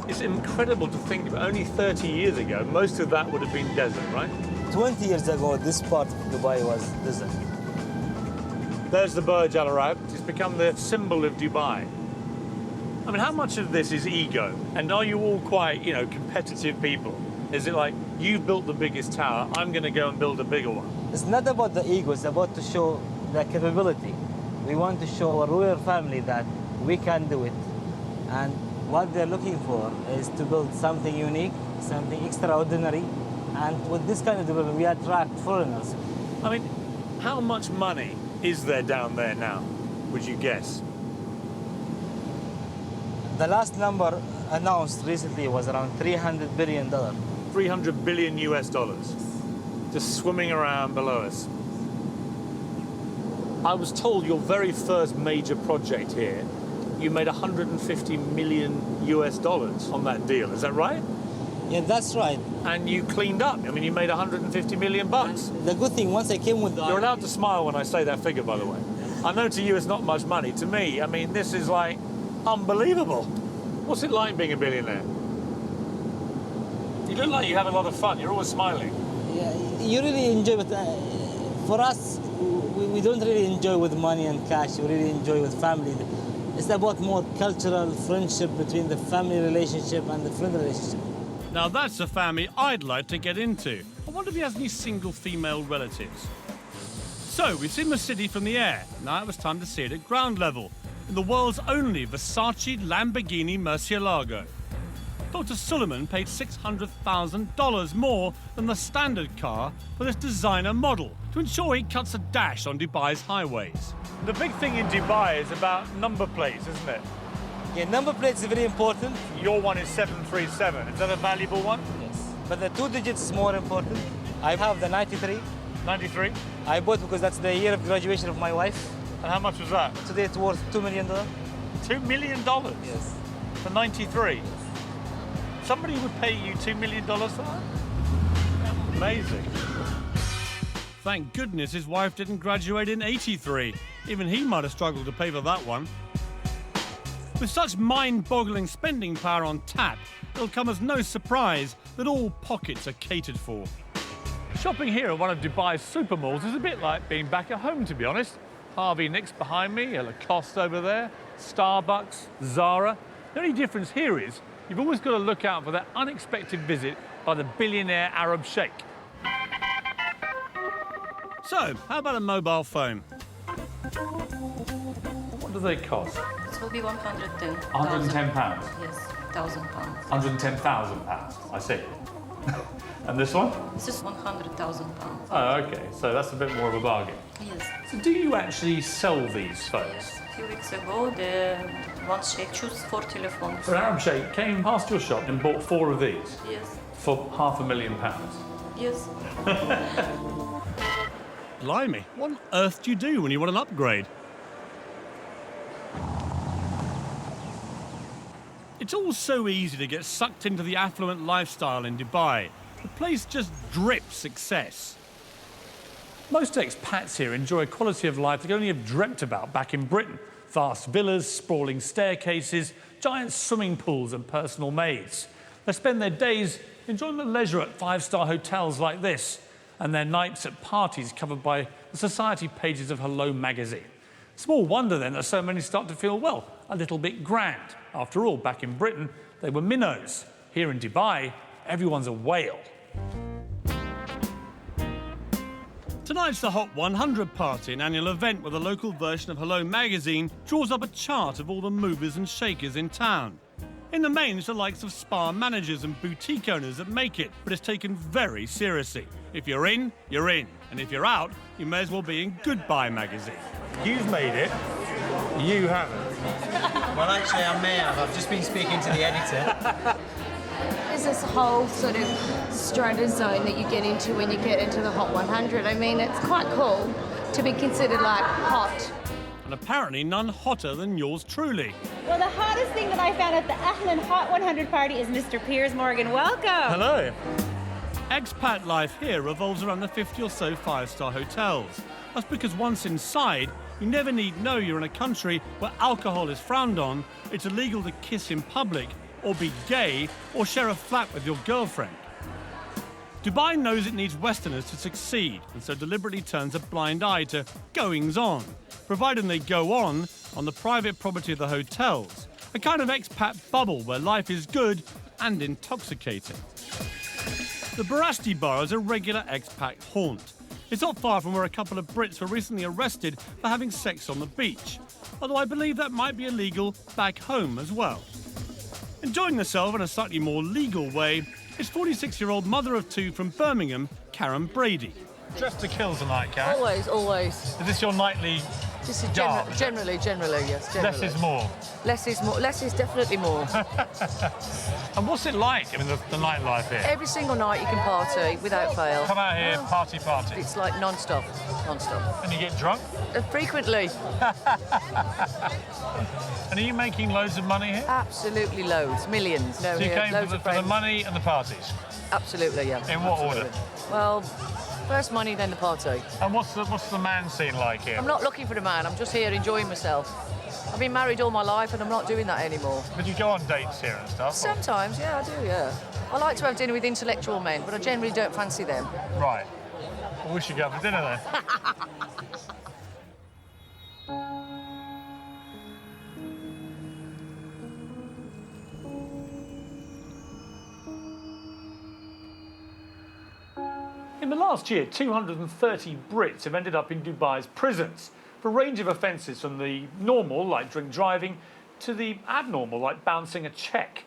Speaker 4: It's incredible to think about only 30 years ago, most of that would have been desert, right?
Speaker 16: 20 years ago, this part of Dubai was desert.
Speaker 4: There's the Burj Al Arab. It's become the symbol of Dubai. I mean, how much of this is ego? And are you all quite, competitive people? Is it like, you've built the biggest tower, I'm going to go and build a bigger one?
Speaker 16: It's not about the ego, it's about to show the capability. We want to show our royal family that we can do it. And what they're looking for is to build something unique, something extraordinary, and with this kind of development, we attract foreigners.
Speaker 4: I mean, how much money is there down there now, would you guess?
Speaker 16: The last number announced recently was around $300 billion.
Speaker 4: 300 billion US dollars, just swimming around below us. I was told your very first major project here, you made 150 million US dollars on that deal, is that right?
Speaker 16: Yeah, that's right.
Speaker 4: And you cleaned up. I mean, you made 150 million bucks.
Speaker 16: The good thing, once I came with...
Speaker 4: You're allowed to smile when I say that figure, by the way. I know to you it's not much money. To me, I mean, this is like unbelievable. What's it like being a billionaire? You look like you have a lot of fun. You're always smiling.
Speaker 16: Yeah, you really enjoy it. For us, we don't really enjoy with money and cash. We really enjoy with family. It's about more cultural friendship between the family relationship and the friend relationship.
Speaker 2: Now that's a family I'd like to get into. I wonder if he has any single female relatives. So we've seen the city from the air. Now it was time to see it at ground level, in the world's only Versace Lamborghini Murcielago. Dr. Suleiman paid $600,000 more than the standard car for this designer model to ensure he cuts a dash on Dubai's highways. The big thing in Dubai is about number plates, isn't it?
Speaker 16: Yeah, number plates is very important.
Speaker 4: Your one is 737. Is that a valuable one?
Speaker 16: Yes. But the 2 digits is more important. I have the 93.
Speaker 4: 93?
Speaker 16: I bought because that's the year of graduation of my wife.
Speaker 4: And how much was that?
Speaker 16: Today it's worth $2 million.
Speaker 4: $2 million?
Speaker 16: Yes.
Speaker 4: For 93? Somebody would pay you $2 million for that? Amazing.
Speaker 2: Thank goodness his wife didn't graduate in '83. Even he might have struggled to pay for that one. With such mind-boggling spending power on tap, it'll come as no surprise that all pockets are catered for.
Speaker 4: Shopping here at one of Dubai's super malls is a bit like being back at home, to be honest. Harvey Nicks behind me, a Lacoste over there, Starbucks, Zara. The only difference here is you've always got to look out for that unexpected visit by the billionaire Arab sheikh.
Speaker 2: So, how about a mobile phone?
Speaker 4: What do they cost?
Speaker 15: It will be 110.
Speaker 4: £110?
Speaker 15: Yes, £1,000.
Speaker 4: £110,000, I see. And this one?
Speaker 15: This is £100,000.
Speaker 4: Oh, okay, so that's a bit more of a bargain.
Speaker 15: Yes.
Speaker 4: So do you actually sell these phones?
Speaker 15: Yes. A few weeks ago, the one sheikh chose 4 telephones.
Speaker 4: So an Arab sheikh came past your shop and bought 4 of these?
Speaker 15: Yes.
Speaker 4: For £500,000?
Speaker 15: Yes.
Speaker 2: Blimey, what on earth do you do when you want an upgrade? It's all so easy to get sucked into the affluent lifestyle in Dubai. The place just drips success.
Speaker 4: Most expats here enjoy a quality of life they could only have dreamt about back in Britain. Vast villas, sprawling staircases, giant swimming pools and personal maids. They spend their days enjoying the leisure at 5-star hotels like this, and their nights at parties covered by the society pages of Hello magazine. Small wonder then that so many start to feel, well, a little bit grand. After all, back in Britain, they were minnows. Here in Dubai, everyone's a whale.
Speaker 2: Tonight's the Hot 100 party, an annual event where the local version of Hello magazine draws up a chart of all the movers and shakers in town. In the main, it's the likes of spa managers and boutique owners that make it, but it's taken very seriously. If you're in, you're in. And if you're out, you may as well be in Goodbye magazine.
Speaker 4: You've made it. You haven't.
Speaker 17: Well, actually, I may have. I've just been speaking to the editor.
Speaker 24: There's this whole sort of strata zone that you get into when you get into the Hot 100. I mean, it's quite cool to be considered like hot.
Speaker 2: And apparently none hotter than yours truly.
Speaker 19: Well, the hottest thing that I found at the Ahlan Hot 100 party is Mr. Piers Morgan. Welcome.
Speaker 2: Hello. Expat life here revolves around the 50 or so 5-star hotels. That's because once inside, you never need know you're in a country where alcohol is frowned on, it's illegal to kiss in public, or be gay, or share a flat with your girlfriend. Dubai knows it needs Westerners to succeed, and so deliberately turns a blind eye to goings-on, providing they go on the private property of the hotels, a kind of expat bubble where life is good and intoxicating. The Barasti Bar is a regular expat haunt. It's not far from where a couple of Brits were recently arrested for having sex on the beach, although I believe that might be illegal back home as well. Enjoying herself in a slightly more legal way is 46-year-old mother of 2 from Birmingham, Karen Brady.
Speaker 4: Dressed to kill tonight, Karen?
Speaker 20: Always, always.
Speaker 4: Is this your nightly
Speaker 20: This is
Speaker 4: garb?
Speaker 20: generally, yes, generally.
Speaker 4: Less is more?
Speaker 20: Less is definitely more.
Speaker 4: And what's it like, I mean, the nightlife here?
Speaker 20: Every single night you can party without fail.
Speaker 4: Come out here, party.
Speaker 20: It's like non-stop.
Speaker 4: And you get drunk?
Speaker 20: Frequently.
Speaker 4: And are you making loads of money here?
Speaker 20: Absolutely loads, millions. No,
Speaker 4: So you
Speaker 20: here,
Speaker 4: came
Speaker 20: loads
Speaker 4: for
Speaker 20: of
Speaker 4: the
Speaker 20: friends.
Speaker 4: money and the parties?
Speaker 20: Absolutely, yeah.
Speaker 4: In what
Speaker 20: Absolutely.
Speaker 4: order?
Speaker 20: Well, first money, then the party.
Speaker 4: And what's the man scene like here?
Speaker 20: I'm not looking for a man, I'm just here enjoying myself. I've been married all my life and I'm not doing that anymore.
Speaker 4: But you go on dates here and stuff?
Speaker 20: Sometimes, yeah, I do, yeah. I like to have dinner with intellectual men, but I generally don't fancy them.
Speaker 4: Right. Well, we should go for dinner then. In the last year, 230 Brits have ended up in Dubai's prisons for a range of offences, from the normal, like drink driving, to the abnormal, like bouncing a cheque.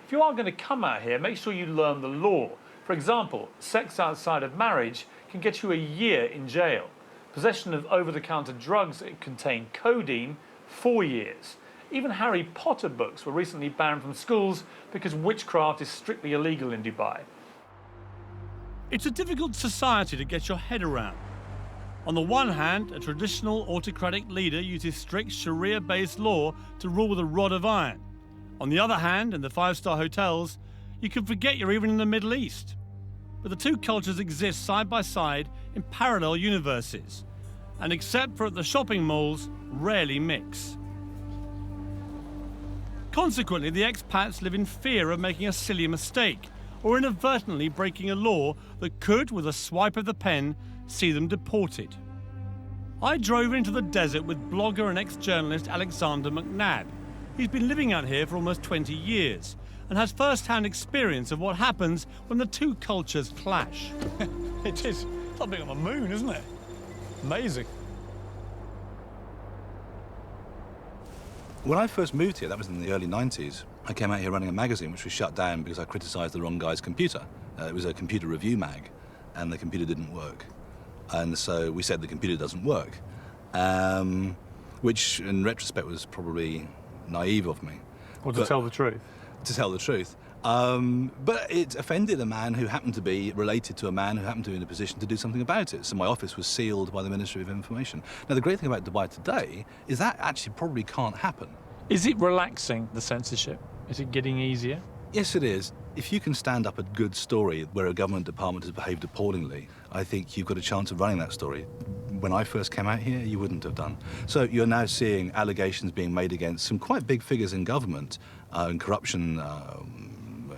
Speaker 4: If you are going to come out here, make sure you learn the law. For example, sex outside of marriage can get you a year in jail. Possession of over-the-counter drugs that contain codeine, 4 years. Even Harry Potter books were recently banned from schools because witchcraft is strictly illegal in Dubai.
Speaker 2: It's a difficult society to get your head around. On the one hand, a traditional autocratic leader uses strict Sharia-based law to rule with a rod of iron. On the other hand, in the five-star hotels, you can forget you're even in the Middle East. But the two cultures exist side by side in parallel universes, and except for at the shopping malls, rarely mix. Consequently, the expats live in fear of making a silly mistake or inadvertently breaking a law that could, with a swipe of the pen, see them deported. I drove into the desert with blogger and ex-journalist Alexander McNabb. He's been living out here for almost 20 years and has first-hand experience of what happens when the two cultures clash.
Speaker 4: It is. It's like being on the moon, isn't it? Amazing.
Speaker 3: When I first moved here, that was in the early 90s, I came out here running a magazine which was shut down because I criticised the wrong guy's computer. It was a computer review mag, and the computer didn't work. And so we said the computer doesn't work, which in retrospect was probably naive of me.
Speaker 4: Or to tell the truth.
Speaker 3: To tell the truth. But it offended a man who happened to be related to a man who happened to be in a position to do something about it. So my office was sealed by the Ministry of Information. Now, the great thing about Dubai today is that actually probably can't happen.
Speaker 4: Is it relaxing, the censorship? Is it getting easier?
Speaker 3: Yes, it is. If you can stand up a good story where a government department has behaved appallingly, I think you've got a chance of running that story. When I first came out here, you wouldn't have done. So you're now seeing allegations being made against some quite big figures in government and corruption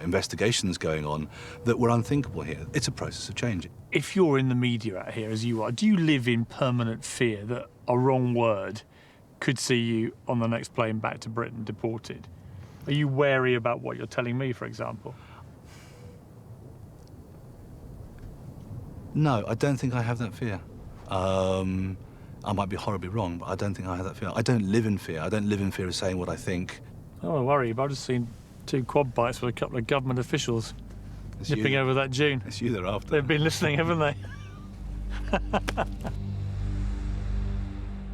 Speaker 3: investigations going on that were unthinkable here. It's a process of change.
Speaker 4: If you're in the media out here, as you are, do you live in permanent fear that a wrong word could see you on the next plane back to Britain deported? Are you wary about what you're telling me, for example?
Speaker 3: No, I don't think I have that fear. I might be horribly wrong, but I don't think I have that fear. I don't live in fear. I don't live in fear of saying what I think.
Speaker 4: I don't worry, but I've just seen 2 quad bikes with a couple of government officials nipping over that dune.
Speaker 3: It's you they're after.
Speaker 4: They've been listening, haven't they?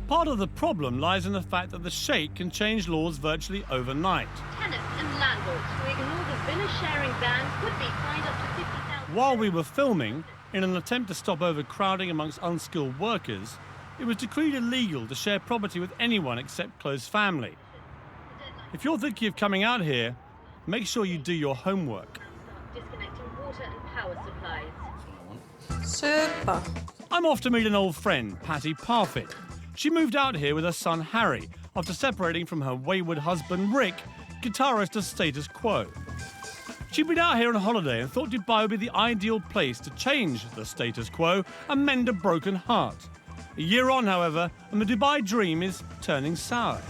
Speaker 2: Part of the problem lies in the fact that the Sheikh can change laws virtually overnight.
Speaker 11: Tenants and landlords who ignore the villa sharing ban could be fined up to 50,000.
Speaker 2: While we were filming, in an attempt to stop overcrowding amongst unskilled workers, it was decreed illegal to share property with anyone except close family. If you're thinking of coming out here, make sure you do your homework.
Speaker 11: Disconnecting water and power supplies.
Speaker 2: Super. I'm off to meet an old friend, Patty Parfit. She moved out here with her son Harry after separating from her wayward husband Rick, guitarist of Status Quo. She'd been out here on holiday and thought Dubai would be the ideal place to change the status quo and mend a broken heart. A year on, however, and the Dubai dream is turning sour.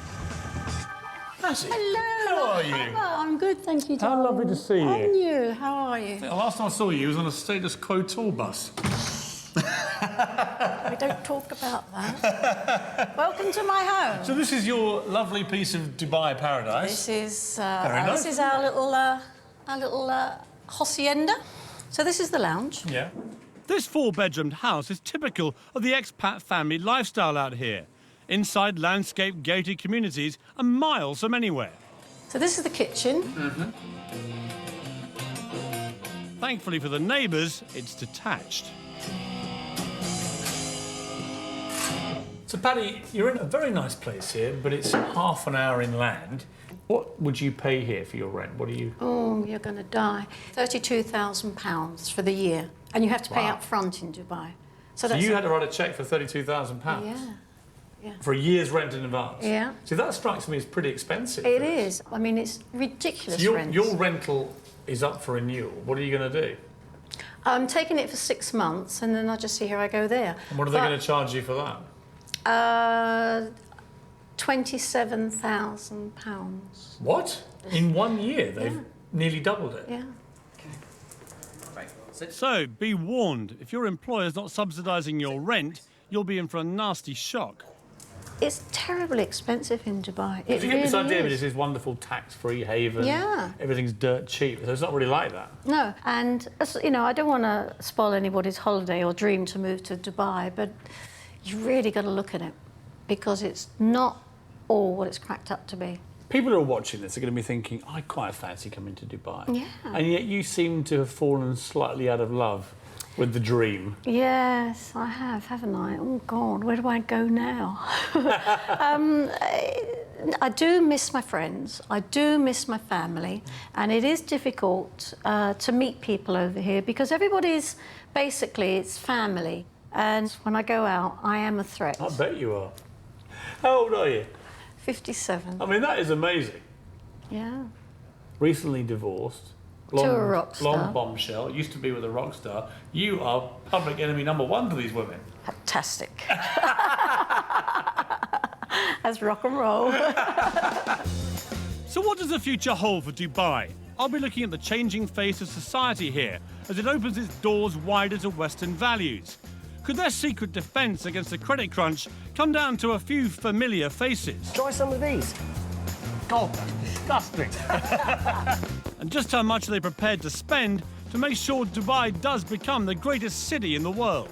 Speaker 4: Patty,
Speaker 5: hello.
Speaker 4: how are you?
Speaker 5: Hello, I'm good, thank you,
Speaker 4: How
Speaker 5: darling.
Speaker 4: lovely to see you.
Speaker 5: And you, how are you?
Speaker 4: The last time I saw you was on a Status Quo tour bus.
Speaker 5: We don't talk about that. Welcome to my home.
Speaker 4: So this is your lovely piece of Dubai paradise.
Speaker 5: This is
Speaker 4: Very nice.
Speaker 5: this is our little hacienda. So this is the lounge.
Speaker 2: Yeah. This 4-bedroomed house is typical of the expat family lifestyle out here. Inside landscape gated communities and miles from anywhere.
Speaker 5: So this is the kitchen.
Speaker 2: Mm-hmm. Thankfully for the neighbours, it's detached.
Speaker 4: So, Paddy, you're in a very nice place here, but it's half an hour inland. What would you pay here for your rent? What do you...
Speaker 5: Oh, you're going to die. £32,000 for the year. And you have to pay
Speaker 4: Wow.
Speaker 5: up front in Dubai.
Speaker 4: So you had to write a cheque for £32,000?
Speaker 5: Yeah. Yeah.
Speaker 4: For a year's rent in advance?
Speaker 5: Yeah.
Speaker 4: See, that strikes me as pretty expensive.
Speaker 5: It is. I mean, it's ridiculous
Speaker 4: So
Speaker 5: rent.
Speaker 4: your rental is up for renewal. What are you going to do?
Speaker 5: I'm taking it for 6 months, and then I just see how I go there.
Speaker 4: And what are they going to charge you for that?
Speaker 5: £27,000.
Speaker 4: What? In 1 year, they've nearly doubled it?
Speaker 5: Yeah.
Speaker 2: So, be warned, if your employer's not subsidising your rent, you'll be in for a nasty shock.
Speaker 5: It's terribly expensive in Dubai. It
Speaker 4: If you get this
Speaker 5: really
Speaker 4: idea of it
Speaker 5: is.
Speaker 4: as this wonderful tax-free haven,
Speaker 5: Yeah.
Speaker 4: everything's dirt cheap, so it's not really like that.
Speaker 5: No, and, you know, I don't want to spoil anybody's holiday or dream to move to Dubai, but you really got to look at it, because it's not all what it's cracked up to be.
Speaker 4: People who are watching this are going to be thinking, I quite fancy coming to Dubai.
Speaker 5: Yeah.
Speaker 4: And yet you seem to have fallen slightly out of love with the dream.
Speaker 5: Yes, I have, haven't I? Oh, God, where do I go now? I do miss my friends. I do miss my family. And it is difficult to meet people over here because everybody's basically, it's family. And when I go out, I am a threat.
Speaker 4: I bet you are. How old are you?
Speaker 5: 57.
Speaker 4: I mean, that is amazing.
Speaker 5: Yeah.
Speaker 4: Recently divorced.
Speaker 5: To a rock star.
Speaker 4: Blonde bombshell. Used to be with a rock star. You are public enemy #1 to these women.
Speaker 5: Fantastic. That's rock and roll.
Speaker 2: So what does the future hold for Dubai? I'll be looking at the changing face of society here as it opens its doors wider to Western values. Could their secret defence against the credit crunch come down to a few familiar faces?
Speaker 1: Try some of these.
Speaker 2: God, that's disgusting. And just how much are they prepared to spend to make sure Dubai does become the greatest city in the world?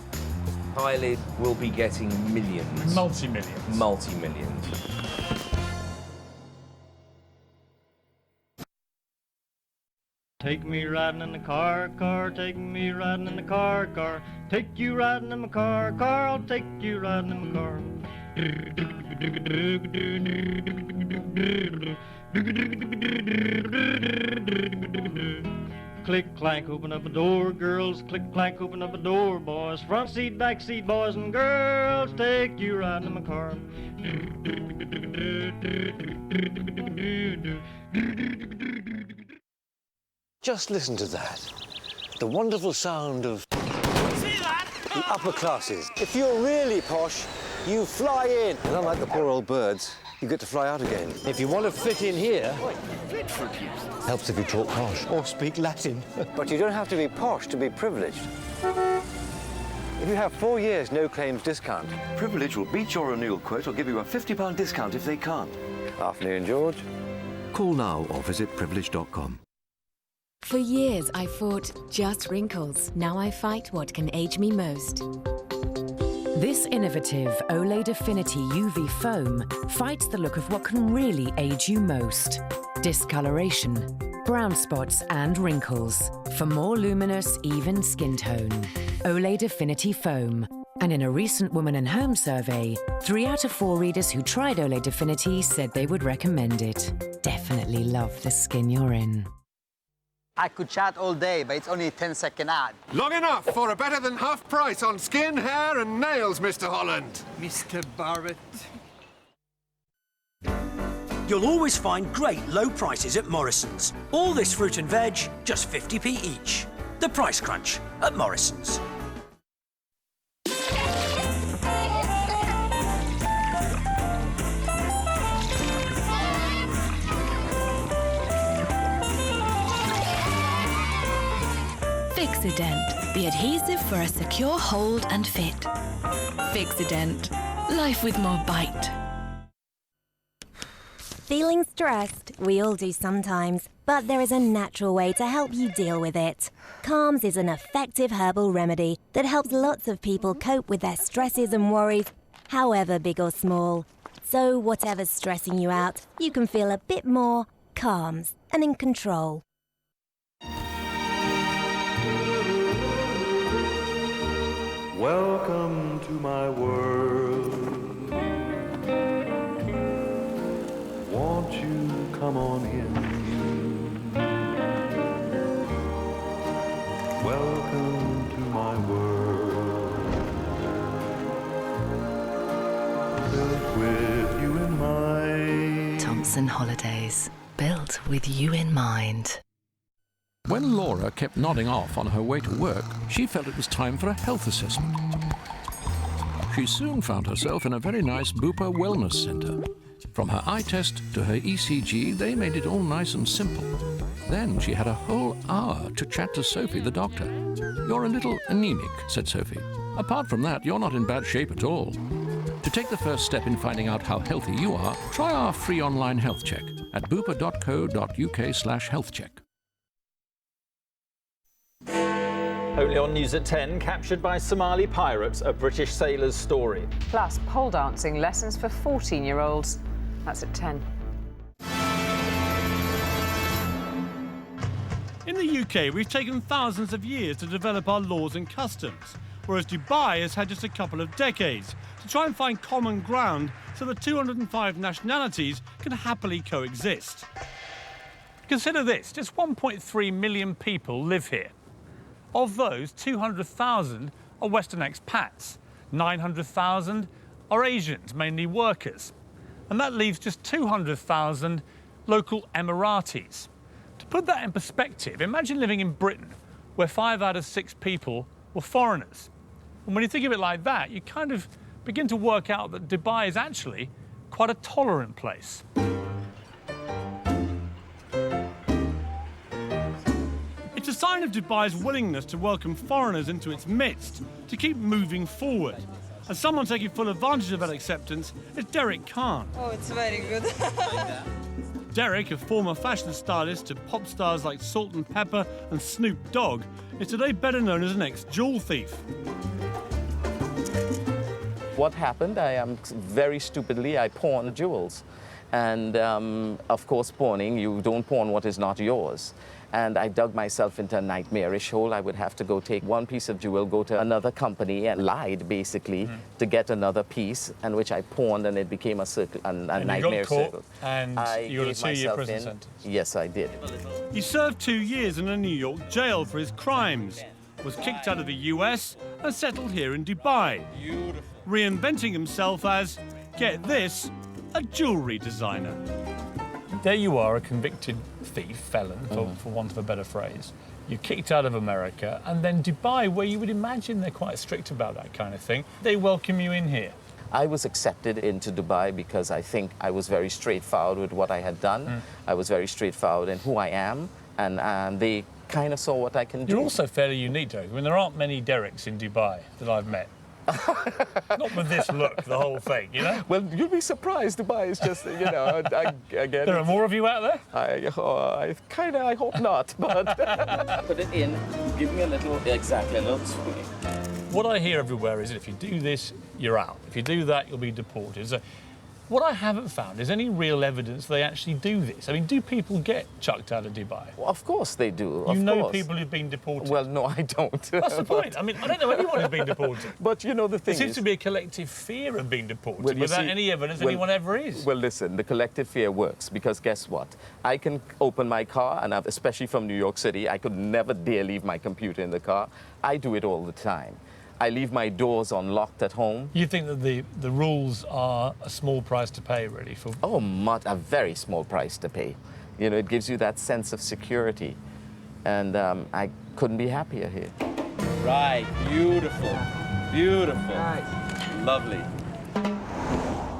Speaker 6: Eyelid will be getting millions.
Speaker 2: Multi-millions.
Speaker 6: Multi-millions.
Speaker 10: Take me riding in the car, car, take me riding in the car, car. Take you riding in my car, car, I'll take you riding in my car. Click, clank, open up a door, girls. Click, clank, open up a door, boys. Front seat, back seat, boys and girls. Take you riding in my car.
Speaker 18: Just listen to that. The wonderful sound of the upper classes. If you're really posh, you fly in. And unlike the poor old birds, you get to fly out again. If you want to fit in here, helps if you talk posh or speak Latin. But you don't have to be posh to be privileged. If you have 4 years no claims discount,
Speaker 21: Privilege will beat your renewal quote or give you a £50 discount if they can't.
Speaker 18: Afternoon, George.
Speaker 21: Call now or visit privilege.com.
Speaker 14: For years, I fought just wrinkles. Now I fight what can age me most. This innovative Olay Affinity UV foam fights the look of what can really age you most. Discoloration, brown spots and wrinkles for more luminous, even skin tone. Olay Affinity foam. And in a recent Woman and Home survey, 3 out of 4 readers who tried Olay Affinity said they would recommend it. Definitely love the skin you're in.
Speaker 22: I could chat all day, but it's only a 10-second ad.
Speaker 23: Long enough for a better than half price on skin, hair and nails, Mr. Holland.
Speaker 28: Mr. Barrett.
Speaker 29: You'll always find great low prices at Morrison's. All this fruit and veg, just 50p each. The Price Crunch at Morrison's.
Speaker 30: Fixident, the adhesive for a secure hold and fit. Fixident, life with more bite.
Speaker 31: Feeling stressed? We all do sometimes, but there is a natural way to help you deal with it. Calms is an effective herbal remedy that helps lots of people cope with their stresses and worries, however big or small. So whatever's stressing you out, you can feel a bit more calms and in control.
Speaker 32: Welcome to my world. Won't you come on in? Welcome to my world. Built with you in mind.
Speaker 30: Thompson Holidays, built with you in mind.
Speaker 33: When Laura kept nodding off on her way to work, she felt it was time for a health assessment. She soon found herself in a very nice Bupa Wellness Centre. From her eye test to her ECG, they made it all nice and simple. Then she had a whole hour to chat to Sophie, the doctor. "You're a little anemic," said Sophie. "Apart from that, you're not in bad shape at all. To take the first step in finding out how healthy you are, try our free online health check at bupa.co.uk/healthcheck.
Speaker 34: Only on News at 10, captured by Somali pirates, a British sailor's story.
Speaker 35: Plus, pole dancing lessons for 14-year-olds. That's at 10.
Speaker 2: In the the UK, we've taken thousands of years to develop our laws and customs, whereas Dubai has had just a couple of decades to try and find common ground so the 205 nationalities can happily coexist. Consider this, just 1.3 million people live here. Of those, 200,000 are Western expats, 900,000 are Asians, mainly workers, and that leaves just 200,000 local Emiratis. To put that in perspective, imagine living in Britain, where 5 out of 6 people were foreigners. And when you think of it like that, you kind of begin to work out that Dubai is actually quite a tolerant place. It's a sign of Dubai's willingness to welcome foreigners into its midst, to keep moving forward. And someone taking full advantage of that acceptance is Derek Khan.
Speaker 1: Oh, it's very good.
Speaker 2: Derek, a former fashion stylist to pop stars like Salt and Pepper and Snoop Dogg, is today better known as an ex-jewel thief.
Speaker 7: What happened? Very stupidly, I pawned jewels. And of course, pawning, you don't pawn what is not yours. And I dug myself into a nightmarish hole. I would have to go take one piece of jewel, go to another company and lied, basically, to get another piece, and which I pawned, and it became a circle, a nightmare circle.
Speaker 2: And you got a 2-year prison sentence.
Speaker 7: Yes, I did.
Speaker 2: He served 2 years in a New York jail for his crimes, was kicked out of the US and settled here in Dubai, reinventing himself as, get this, a jewellery designer. There you are, a convicted thief, felon, for want of a better phrase. You're kicked out of America, and then Dubai, where you would imagine they're quite strict about that kind of thing, they welcome you in here.
Speaker 7: I was accepted into Dubai because I think I was very straightforward with what I had done. I was very straightforward in who I am, and they kind of saw what I can do.
Speaker 2: You're also fairly unique, Derek. I mean, there aren't many Dereks in Dubai that I've met. Not with this look, the whole thing, you know?
Speaker 7: Well, you'll be surprised. Dubai is just, you know, again...
Speaker 2: There are more of you out there?
Speaker 7: I hope not, but... Put it in, give me a little, exactly, a little swing.
Speaker 2: What I hear everywhere is that if you do this, you're out. If you do that, you'll be deported. So what I haven't found is any real evidence they actually do this. I mean, do people get chucked out of Dubai?
Speaker 7: Well, of course they do.
Speaker 2: You know people who've been deported?
Speaker 7: Well, no, I don't.
Speaker 2: That's the point. I mean, I don't know anyone who's been deported.
Speaker 7: But, you know, the thing is...
Speaker 2: There seems to be a collective fear of being deported without any evidence anyone ever is.
Speaker 7: Well, listen, the collective fear works because guess what? I can open my car, and especially from New York City, I could never dare leave my computer in the car. I do it all the time. I leave my doors unlocked at home.
Speaker 2: You think that the rules are a small price to pay, really? For
Speaker 7: Oh, a very small price to pay. You know, it gives you that sense of security. And I couldn't be happier here.
Speaker 6: Right, beautiful, beautiful, lovely.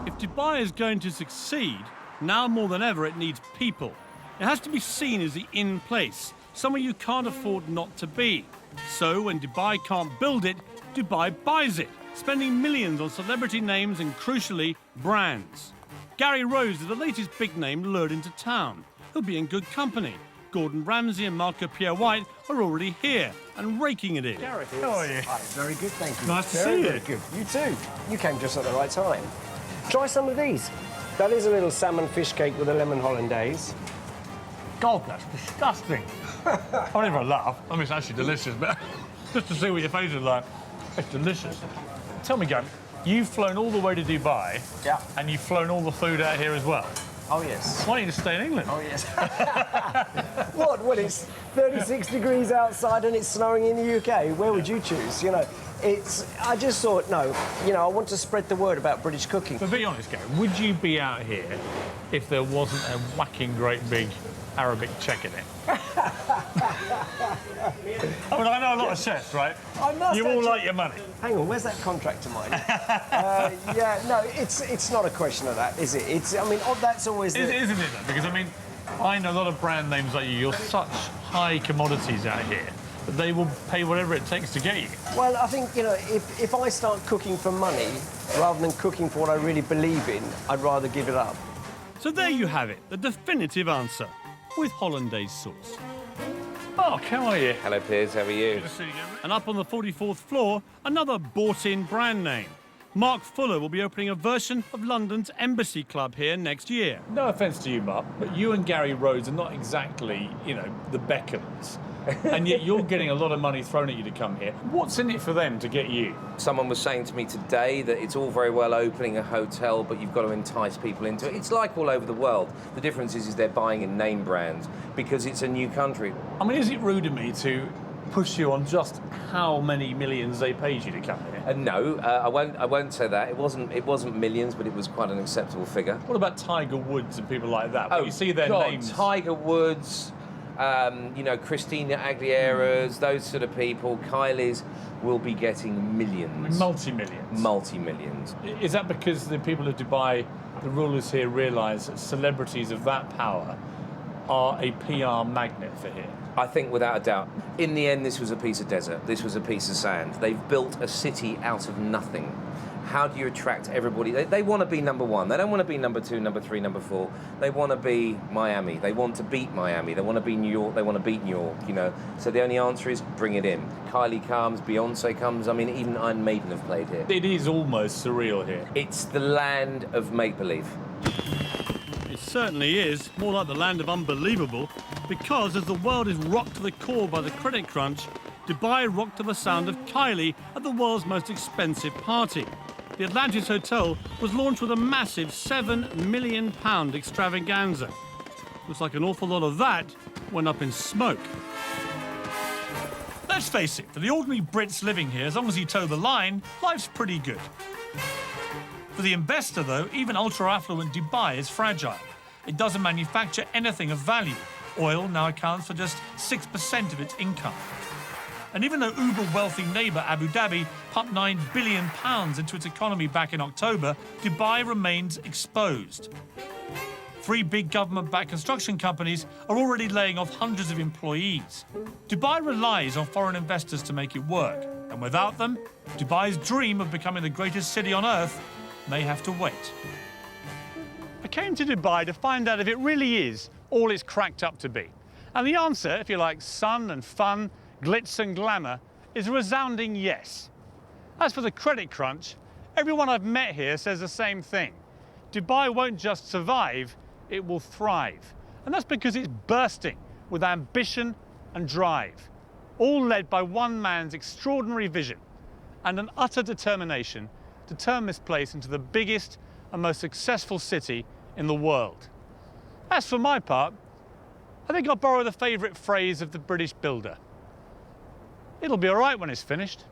Speaker 2: If Dubai is going to succeed, now more than ever it needs people. It has to be seen as the in place, somewhere you can't afford not to be. So when Dubai can't build it, Dubai buys it, spending millions on celebrity names and, crucially, brands. Gary Rose is the latest big name lured into town. He'll be in good company. Gordon Ramsay and Marco Pierre White are already here and raking it in.
Speaker 8: Gary,
Speaker 2: how are you?
Speaker 8: Very good, thank you.
Speaker 2: Nice to see you.
Speaker 8: Very good. You too. You came just at the right time. Try some of these. That is a little salmon fish cake with a lemon hollandaise.
Speaker 2: God, that's disgusting. I don't even laugh. I mean, it's actually delicious, but just to see what your face is like, it's delicious. Tell me, Gary, you've flown all the way to Dubai, and you've flown all the food out here as well.
Speaker 8: Oh, yes.
Speaker 2: Why don't you just stay in England?
Speaker 8: Oh, yes. What? Well, it's 36 degrees outside and it's snowing in the UK. Where would you choose? You know, I just thought, no, you know, I want to spread the word about British cooking.
Speaker 2: But be honest, Gary, would you be out here if there wasn't a whacking great big Arabic check in it? I mean, I know a lot of chefs, right? You all like your money.
Speaker 8: Hang on, where's that contract of mine? Yeah, no, it's not a question of that, is it? I mean, that's always...
Speaker 2: Isn't it, though? Because, I mean, I know a lot of brand names like you. You're such high commodities out here that they will pay whatever it takes to get you.
Speaker 8: Well, I think, you know, if I start cooking for money rather than cooking for what I really believe in, I'd rather give it up.
Speaker 2: So there you have it, the definitive answer, with hollandaise sauce. Mark, how are you?
Speaker 6: Hello, Piers, how are you?
Speaker 2: Good to see you again. And up on the 44th floor, another bought-in brand name. Mark Fuller will be opening a version of London's Embassy Club here next year. No offence to you, Mark, but you and Gary Rhodes are not exactly, you know, the Beckhams.
Speaker 4: And yet you're getting a lot of money thrown at you to come here. What's in it for them to get you?
Speaker 6: Someone was saying to me today that it's all very well opening a hotel, but you've got to entice people into it. It's like all over the world. The difference is they're buying in name brands because it's a new country.
Speaker 4: I mean, is it rude of me to push you on just how many millions they paid you to come here?
Speaker 6: No, I won't say that. It wasn't millions, but it was quite an acceptable figure.
Speaker 4: What about Tiger Woods and people like that?
Speaker 6: Oh,
Speaker 4: you see their
Speaker 6: God,
Speaker 4: names.
Speaker 6: Tiger Woods, you know, Christina Aguilera's, those sort of people. Kylie's will be getting millions.
Speaker 4: Multi-millions.
Speaker 6: Multi-millions.
Speaker 4: Is that because the people of Dubai, the rulers here, realise that celebrities of that power are a PR magnet for here?
Speaker 6: I think without a doubt. In the end, this was a piece of desert. This was a piece of sand. They've built a city out of nothing. How do you attract everybody? They want to be number one. They don't want to be number two, number three, number four. They want to be Miami. They want to beat Miami. They want to be New York. They want to beat New York, you know. So the only answer is bring it in. Kylie comes, Beyonce comes. I mean, even Iron Maiden have played here.
Speaker 4: It is almost surreal here.
Speaker 6: It's the land of make-believe.
Speaker 2: It certainly is, more like the land of unbelievable, because as the world is rocked to the core by the credit crunch, Dubai rocked to the sound of Kylie at the world's most expensive party. The Atlantis Hotel was launched with a massive £7 million extravaganza. Looks like an awful lot of that went up in smoke. Let's face it, for the ordinary Brits living here, as long as you toe the line, life's pretty good. For the investor, though, even ultra-affluent Dubai is fragile. It doesn't manufacture anything of value. Oil now accounts for just 6% of its income. And even though uber-wealthy neighbour Abu Dhabi pumped £9 billion into its economy back in October, Dubai remains exposed. 3 big government-backed construction companies are already laying off hundreds of employees. Dubai relies on foreign investors to make it work, and without them, Dubai's dream of becoming the greatest city on earth may have to wait. I came to Dubai to find out if it really is all it's cracked up to be. And the answer, if you like sun and fun, glitz and glamour, is a resounding yes. As for the credit crunch, everyone I've met here says the same thing. Dubai won't just survive, it will thrive. And that's because it's bursting with ambition and drive, all led by one man's extraordinary vision and an utter determination to turn this place into the biggest and most successful city in the world. As for my part, I think I'll borrow the favourite phrase of the British builder. It'll be all right when it's finished.